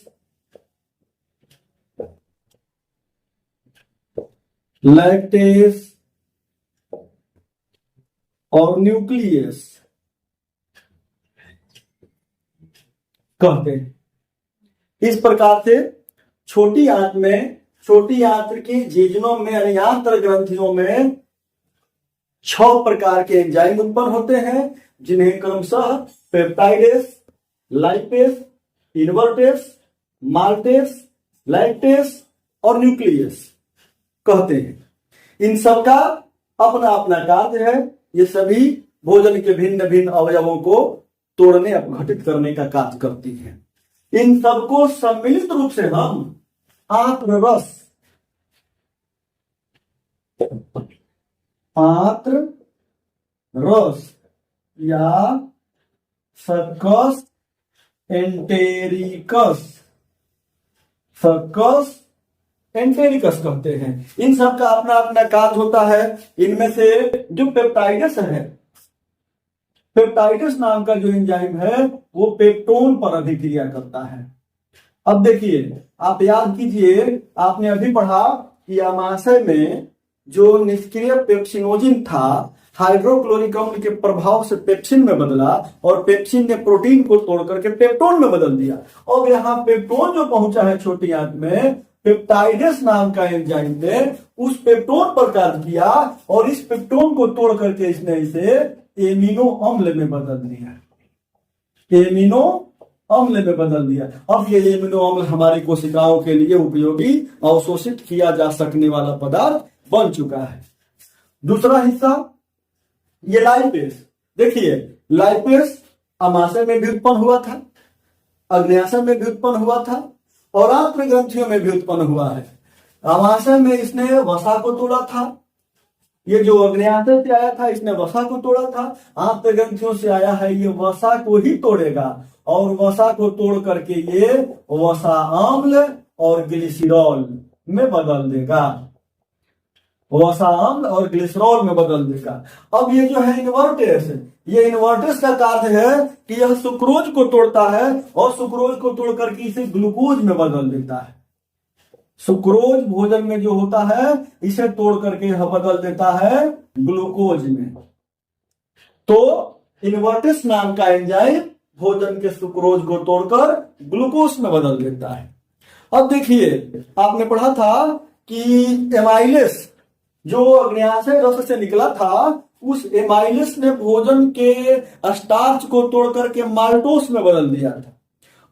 lactase और न्यूक्लियस कहते हैं। इस प्रकार से छोटी आंत्र की जेजुनम में यानी आंत्र ग्रंथियों में 6 प्रकार के एंजाइम उत्पन्न होते हैं जिन्हें क्रमशः peptidase, lipase, invertase, maltase, lactase और न्यूक्लियस कहते हैं। इन सबका अपना अपना कार्य है। ये सभी भोजन के भिन्न भिन्न अवयवों को तोड़ने, अपघटित करने का कार्य करती हैं। इन सबको सम्मिलित रूप से हम आंत्र रस या सक्कस एंटेरिकस कहते हैं। इन सब का अपना अपना कार्य होता है। इनमें से जो पेप्टाइडस है, पेप्टाइडस नाम का जो एंजाइम है वो पेप्टोन पर अभिक्रिया करता है। अब देखिए, आप याद कीजिए, आपने अभी पढ़ा कि आमाशय में जो निष्क्रिय पेप्सिनोजिन था हाइड्रोक्लोरिक अम्ल के प्रभाव से पेप्सिन में बदला और पेप्सिन ने प्रोटीन को तोड़ करके पेप्टोन में बदल दिया। अब यहाँ पेप्टोन जो पहुंचा है छोटी आंत में, पेप्टाइडस नाम का एंजाइम ने उस पेप्टोन पर कार्य किया और इस पेप्टोन को तोड़ करके इसने इसे एमिनो अम्ल में बदल दिया। एमिनो अम्ल में बदल दिया। अब ये एमिनो अम्ल हमारी कोशिकाओं के लिए उपयोगी, अवशोषित किया जा सकने वाला पदार्थ बन चुका है। दूसरा हिस्सा ये लाइपेस। देखिए, लाइपेस आमाशय में भी उत्पन्न हुआ था, अग्न्याशय में भी उत्पन्न हुआ था और आंत्र ग्रंथियों में भी उत्पन्न हुआ है। आमाशय में इसने वसा को तोड़ा था। ये जो अग्न्याशय से आया था इसने वसा को तोड़ा था। आंत्र ग्रंथियों से आया है, ये वसा को ही तोड़ेगा और वसा को तोड़ करके ये वसा अम्ल और ग्लिसरॉल में बदल देगा। वसा अम्ल और ग्लिसरॉल में बदल देगा। अब ये जो है इनवर्टेस, ये इनवर्टेस का कार्य है कि यह सुक्रोज को तोड़ता है और सुक्रोज को तोड़ करके इसे ग्लूकोज में बदल देता है। सुक्रोज भोजन में जो होता है इसे तोड़ करके यह बदल देता है ग्लूकोज में। तो इनवर्टेस नाम का एंजाइम भोजन के सुक्रोज को तोड़कर ग्लूकोज में बदल देता है। अब देखिए, आपने पढ़ा था कि एमाइलेस जो अग्न्याशय रस से निकला था, उस एमाइलेस ने भोजन के स्टार्च को तोड़ करके माल्टोस में बदल दिया था।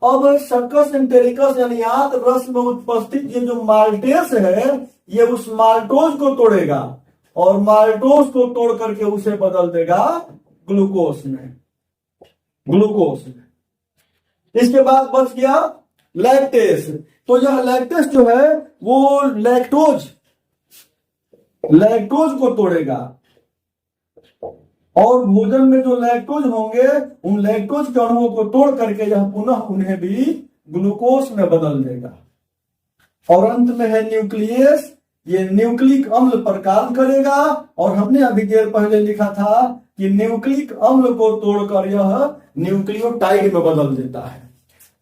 अब सक्कस एंटेरिकस यानी आंत्र रस में उपस्थित ये जो माल्टेस है, ये उस माल्टोज को तोड़ेगा और माल्टोज को तोड़ करके उसे बदल देगा ग्लूकोज में। इसके बाद बच गया लैक्टेस। तो यह लैक्टेस जो है वो लैक्टोज को तोड़ेगा और भोजन में जो लैक्टोज होंगे उन लैक्टोज के अणुओं को तोड़ करके यह पुनः उन्हें भी ग्लूकोज में बदल देगा। और अंत में है न्यूक्लियस, ये न्यूक्लिक अम्ल पर काम करेगा। और हमने अभी देर पहले लिखा था कि न्यूक्लिक अम्ल को तोड़कर यह न्यूक्लियोटाइड में बदल देता है।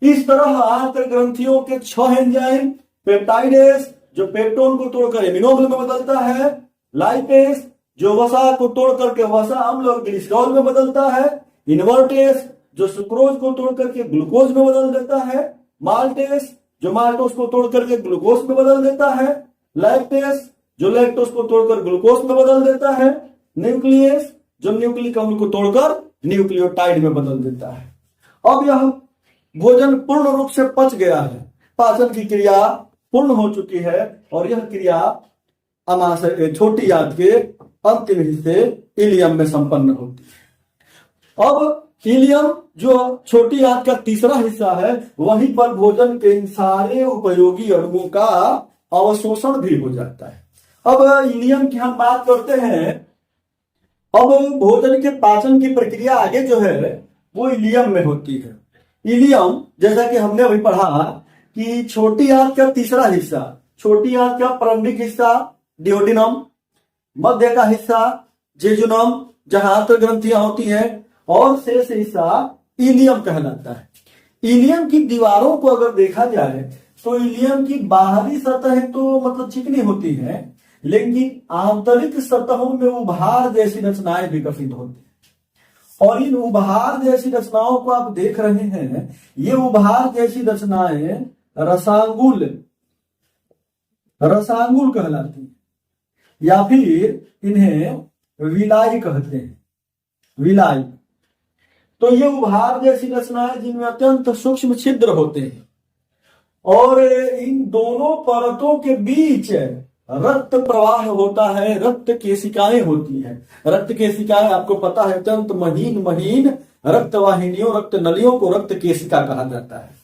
इस तरह आंत्र ग्रंथियों के 6 एंजाइम, पेप्टाइडेस जो पेप्टोन को तोड़कर एमिनो अम्ल में बदलता है, लाइपेस जो वसा को तोड़ करके वसा अम्ल और ग्लिसरॉल में बदलता है, इन्वर्टेस जो सुक्रोज को तोड़ करके ग्लूकोज में बदल देता है, माल्टेस जो माल्टोस को तोड़ करके ग्लूकोज में बदल देता है, लैक्टेस जो लैक्टोस को तोड़कर ग्लूकोज में बदल देता है, न्यूक्लियस जो न्यूक्लिक अम्ल को तोड़कर न्यूक्लियोटाइड में बदल देता है। अब यह भोजन पूर्ण रूप से पच गया है, पाचन की क्रिया पूर्ण हो चुकी है और यह क्रिया अमाशय छोटी आंत के अंतिम हिस्से इलियम में संपन्न होती है। अब इलियम जो छोटी आंत का तीसरा हिस्सा है, वहीं पर भोजन के इन सारे उपयोगी अणुओं का अवशोषण भी हो जाता है। अब इलियम की हम बात करते हैं। अब भोजन के पाचन की प्रक्रिया आगे जो है वो इलियम में होती है। इलियम जैसा कि हमने अभी पढ़ा कि छोटी आंत का तीसरा हिस्सा, छोटी आंत का प्रारंभिक हिस्सा डिओडिनम, मध्य का हिस्सा जेजुनम जहां आंत्र ग्रंथियां होती हैं, और शेष हिस्सा इलियम कहलाता है। इलियम की दीवारों को अगर देखा जाए तो इलियम की बाहरी सतह तो मतलब चिकनी होती है, लेकिन आंतरिक सतहों में उभार जैसी रचनाएं विकसित होती हैं। और इन उभार जैसी रचनाओं को आप देख रहे हैं, ये उभार जैसी रचनाएं रसांगुल कहलाती हैं, या फिर इन्हें विलाई कहते हैं, विलाई। तो ये उभार जैसी रचनाएं जिनमें अत्यंत सूक्ष्म छिद्र होते हैं, और इन दोनों परतों के बीच रक्त प्रवाह होता है, रक्त केशिकाएं होती हैं। रक्त केशिकाएं आपको पता है अत्यंत महीन रक्त वाहिनियों, रक्त नलियों को रक्त केशिका कहा जाता है।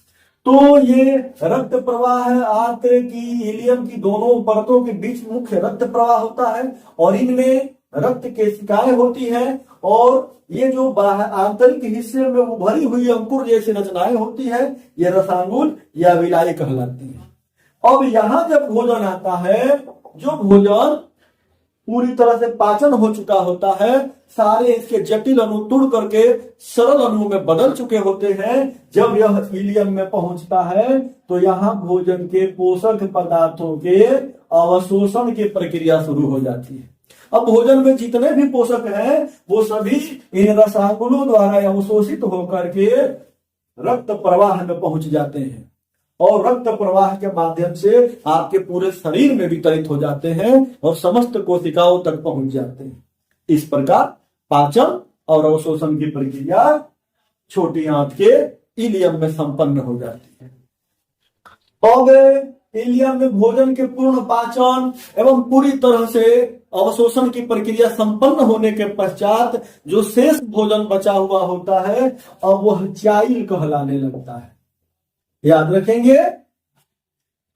तो ये रक्त प्रवाह आंत्र की इलियम की दोनों परतों के बीच मुख्य रक्त प्रवाह होता है, और इनमें रक्त केशिकाएं होती हैं, और ये जो आंतरिक हिस्से में उभरी हुई अंकुर जैसी रचनाएं होती है, ये रसांगुल या विलाई कहलाती है। अब यहां जब भोजन आता है, जो भोजन पूरी तरह से पाचन हो चुका होता है, सारे इसके जटिल अणु तुड़ करके सरल अणु में बदल चुके होते हैं, जब यह इलियम में पहुंचता है तो यहाँ भोजन के पोषक पदार्थों के अवशोषण की प्रक्रिया शुरू हो जाती है। अब भोजन में जितने भी पोषक हैं वो सभी इन रसांगुलों द्वारा अवशोषित होकर के रक्त प्रवाह में पहुंच जाते हैं, और रक्त प्रवाह के माध्यम से आपके पूरे शरीर में वितरित हो जाते हैं और समस्त कोशिकाओं तक पहुंच जाते हैं। इस प्रकार पाचन और अवशोषण की प्रक्रिया छोटी आंत के इलियम में संपन्न हो जाती है। अब इलियम में भोजन के पूर्ण पाचन एवं पूरी तरह से अवशोषण की प्रक्रिया संपन्न होने के पश्चात जो शेष भोजन बचा हुआ होता है, अब वह चाइल कहलाने लगता है। याद रखेंगे,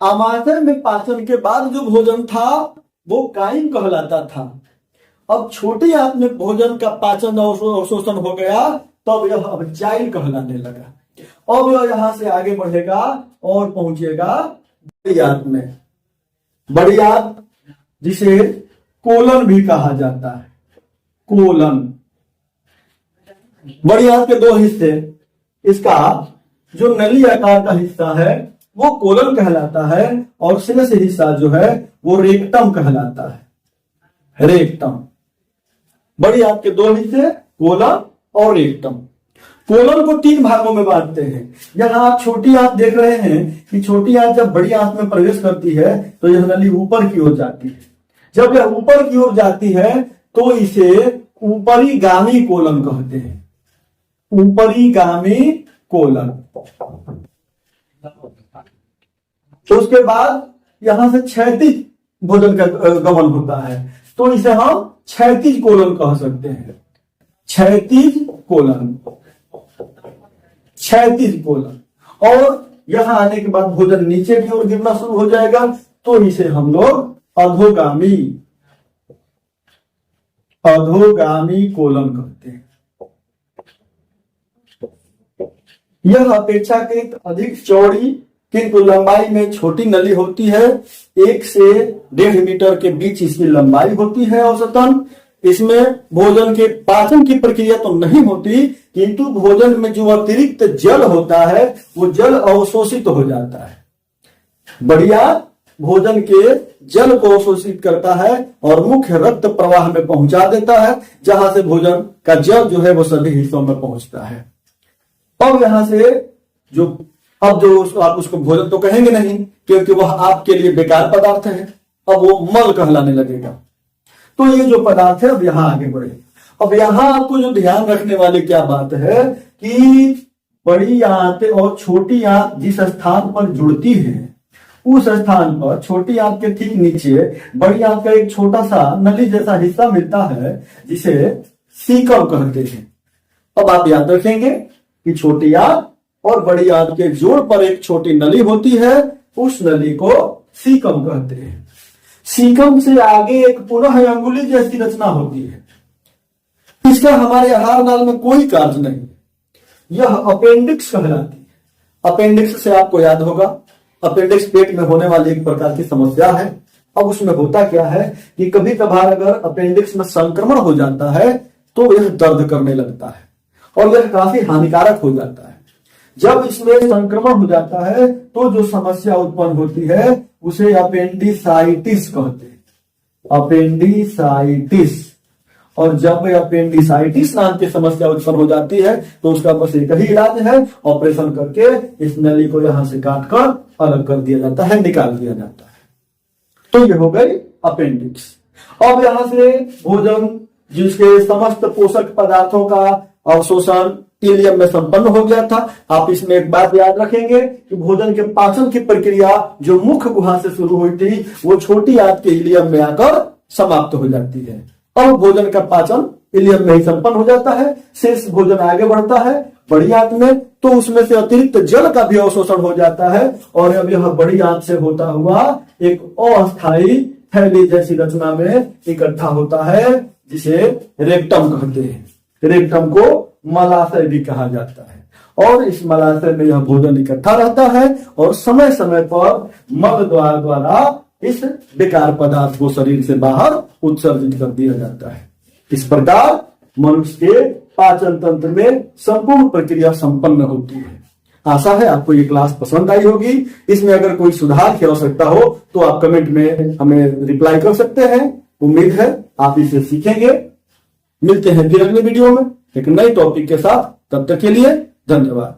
आमाशय में पाचन के बाद जो भोजन था वो काइम कहलाता था। अब छोटी आंत में भोजन का पाचन और अवशोषण हो गया, तब यह अब चाइल कहलाने लगा। अब यह यहां से आगे बढ़ेगा और पहुंचेगा बड़ी आंत में। बड़ी आंत जिसे कोलन भी कहा जाता है, कोलन। बड़ी आंत के दो हिस्से, इसका जो नली आकार का हिस्सा है वो कोलन कहलाता है, और शेष हिस्सा जो है वो रेक्टम कहलाता है, रेक्टम। बड़ी आंत के दो हिस्से, कोलन और रेक्टम। कोलन को 3 भागों में बांटते हैं। यहां आप छोटी आंत देख रहे हैं कि छोटी आंत जब बड़ी आंत में प्रवेश करती है तो यह नली ऊपर की ओर जाती है। जब यह ऊपर की ओर जाती है तो इसे ऊपरी गामी कोलन कहते हैं, ऊपरी गामी कोलन। तो उसके बाद यहां से क्षैतिज भोजन का गमन होता है, तो इसे हम क्षैतिज कोलन कह सकते हैं, क्षैतिज कोलन, क्षैतिज कोलन। और यहां आने के बाद भोजन नीचे की ओर गिरना शुरू हो जाएगा, तो इसे हम लोग अधोगामी, अधोगामी कोलन कहते हैं। यह अपेक्षाकृत अधिक चौड़ी किंतु लंबाई में छोटी नली होती है। 1 से 1.5 मीटर के बीच इसकी लंबाई होती है औसतन। इसमें भोजन के पाचन की प्रक्रिया तो नहीं होती, किंतु भोजन में जो अतिरिक्त जल होता है वो जल अवशोषित हो जाता है। बढ़िया भोजन के जल को अवशोषित करता है और मुख्य रक्त प्रवाह में पहुंचा देता है, जहां से भोजन का जल जो है वो सभी हिस्सों में पहुंचता है। अब यहां से आप उसको भोजन तो कहेंगे नहीं, क्योंकि वह आपके लिए बेकार पदार्थ है। अब वो मल कहलाने लगेगा। तो ये जो पदार्थ है अब यहां आगे बढ़े। अब यहां आपको जो ध्यान रखने वाली क्या बात है कि बड़ी आंत और छोटी आंत जिस स्थान पर जुड़ती है उस स्थान पर छोटी आंत के ठीक नीचे बड़ी आंत का एक छोटा सा नली जैसा हिस्सा मिलता है, जिसे सीकम कहते हैं। अब आप याद रखेंगे कि छोटी आंत और बड़ी आंत के जोड़ पर एक छोटी नली होती है, उस नली को सीकम कहते हैं। सीकम से आगे एक पुनः अंगुली जैसी रचना होती है। इसका हमारे आहार नाल में कोई कार्य नहीं। यह अपेंडिक्स कहलाती है। अपेंडिक्स से आपको याद होगा, अपेंडिक्स पेट में होने वाली एक प्रकार की समस्या है। अब उसमें होता क्या है कि कभी कभार अगर अपेंडिक्स में संक्रमण हो जाता है तो यह दर्द करने लगता है और यह काफी हानिकारक हो जाता है। जब इसमें संक्रमण हो जाता है तो जो समस्या उत्पन्न होती है उसे अपेंडिसाइटिस कहते हैं। अपेंडिसाइटिस। और जब अपेंडिसाइटिस नाम की समस्या उत्पन्न हो जाती है तो उसका बस एक ही इलाज है, ऑपरेशन करके इस नली को यहां से काटकर अलग कर दिया जाता है, निकाल दिया जाता है। तो ये हो गई अपेंडिक्स। अब यहां से भोजन जिसके समस्त पोषक पदार्थों का अवशोषण इलियम में संपन्न हो गया था। आप इसमें एक बात याद रखेंगे कि भोजन के पाचन की प्रक्रिया जो मुख्य गुहा से शुरू हुई थी वो छोटी आंत के इलियम में आकर समाप्त हो जाती है। अब भोजन का पाचन इलियम में ही संपन्न हो जाता है। शेष भोजन आगे बढ़ता है बड़ी आंत में, तो उसमें से अतिरिक्त जल का भी अवशोषण हो जाता है और अब यह बड़ी आंत से होता हुआ एक अस्थायी थैली जैसी रचना में इकट्ठा होता है, जिसे रेक्टम कहते हैं। रेक्टम को मलाशय भी कहा जाता है और इस मलाशय में यह भोजन इकट्ठा रहता है और समय समय पर मल द्वारा इस बेकार पदार्थ को शरीर से बाहर उत्सर्जित कर दिया जाता है। इस प्रकार मनुष्य के पाचन तंत्र में संपूर्ण प्रक्रिया संपन्न होती है। आशा है आपको ये क्लास पसंद आई होगी। इसमें अगर कोई सुधार की आवश्यकता हो तो आप कमेंट में हमें रिप्लाई कर सकते हैं। उम्मीद है आप इसे सीखेंगे। मिलते हैं फिर अगले वीडियो में एक नए टॉपिक के साथ। तब तक के लिए धन्यवाद।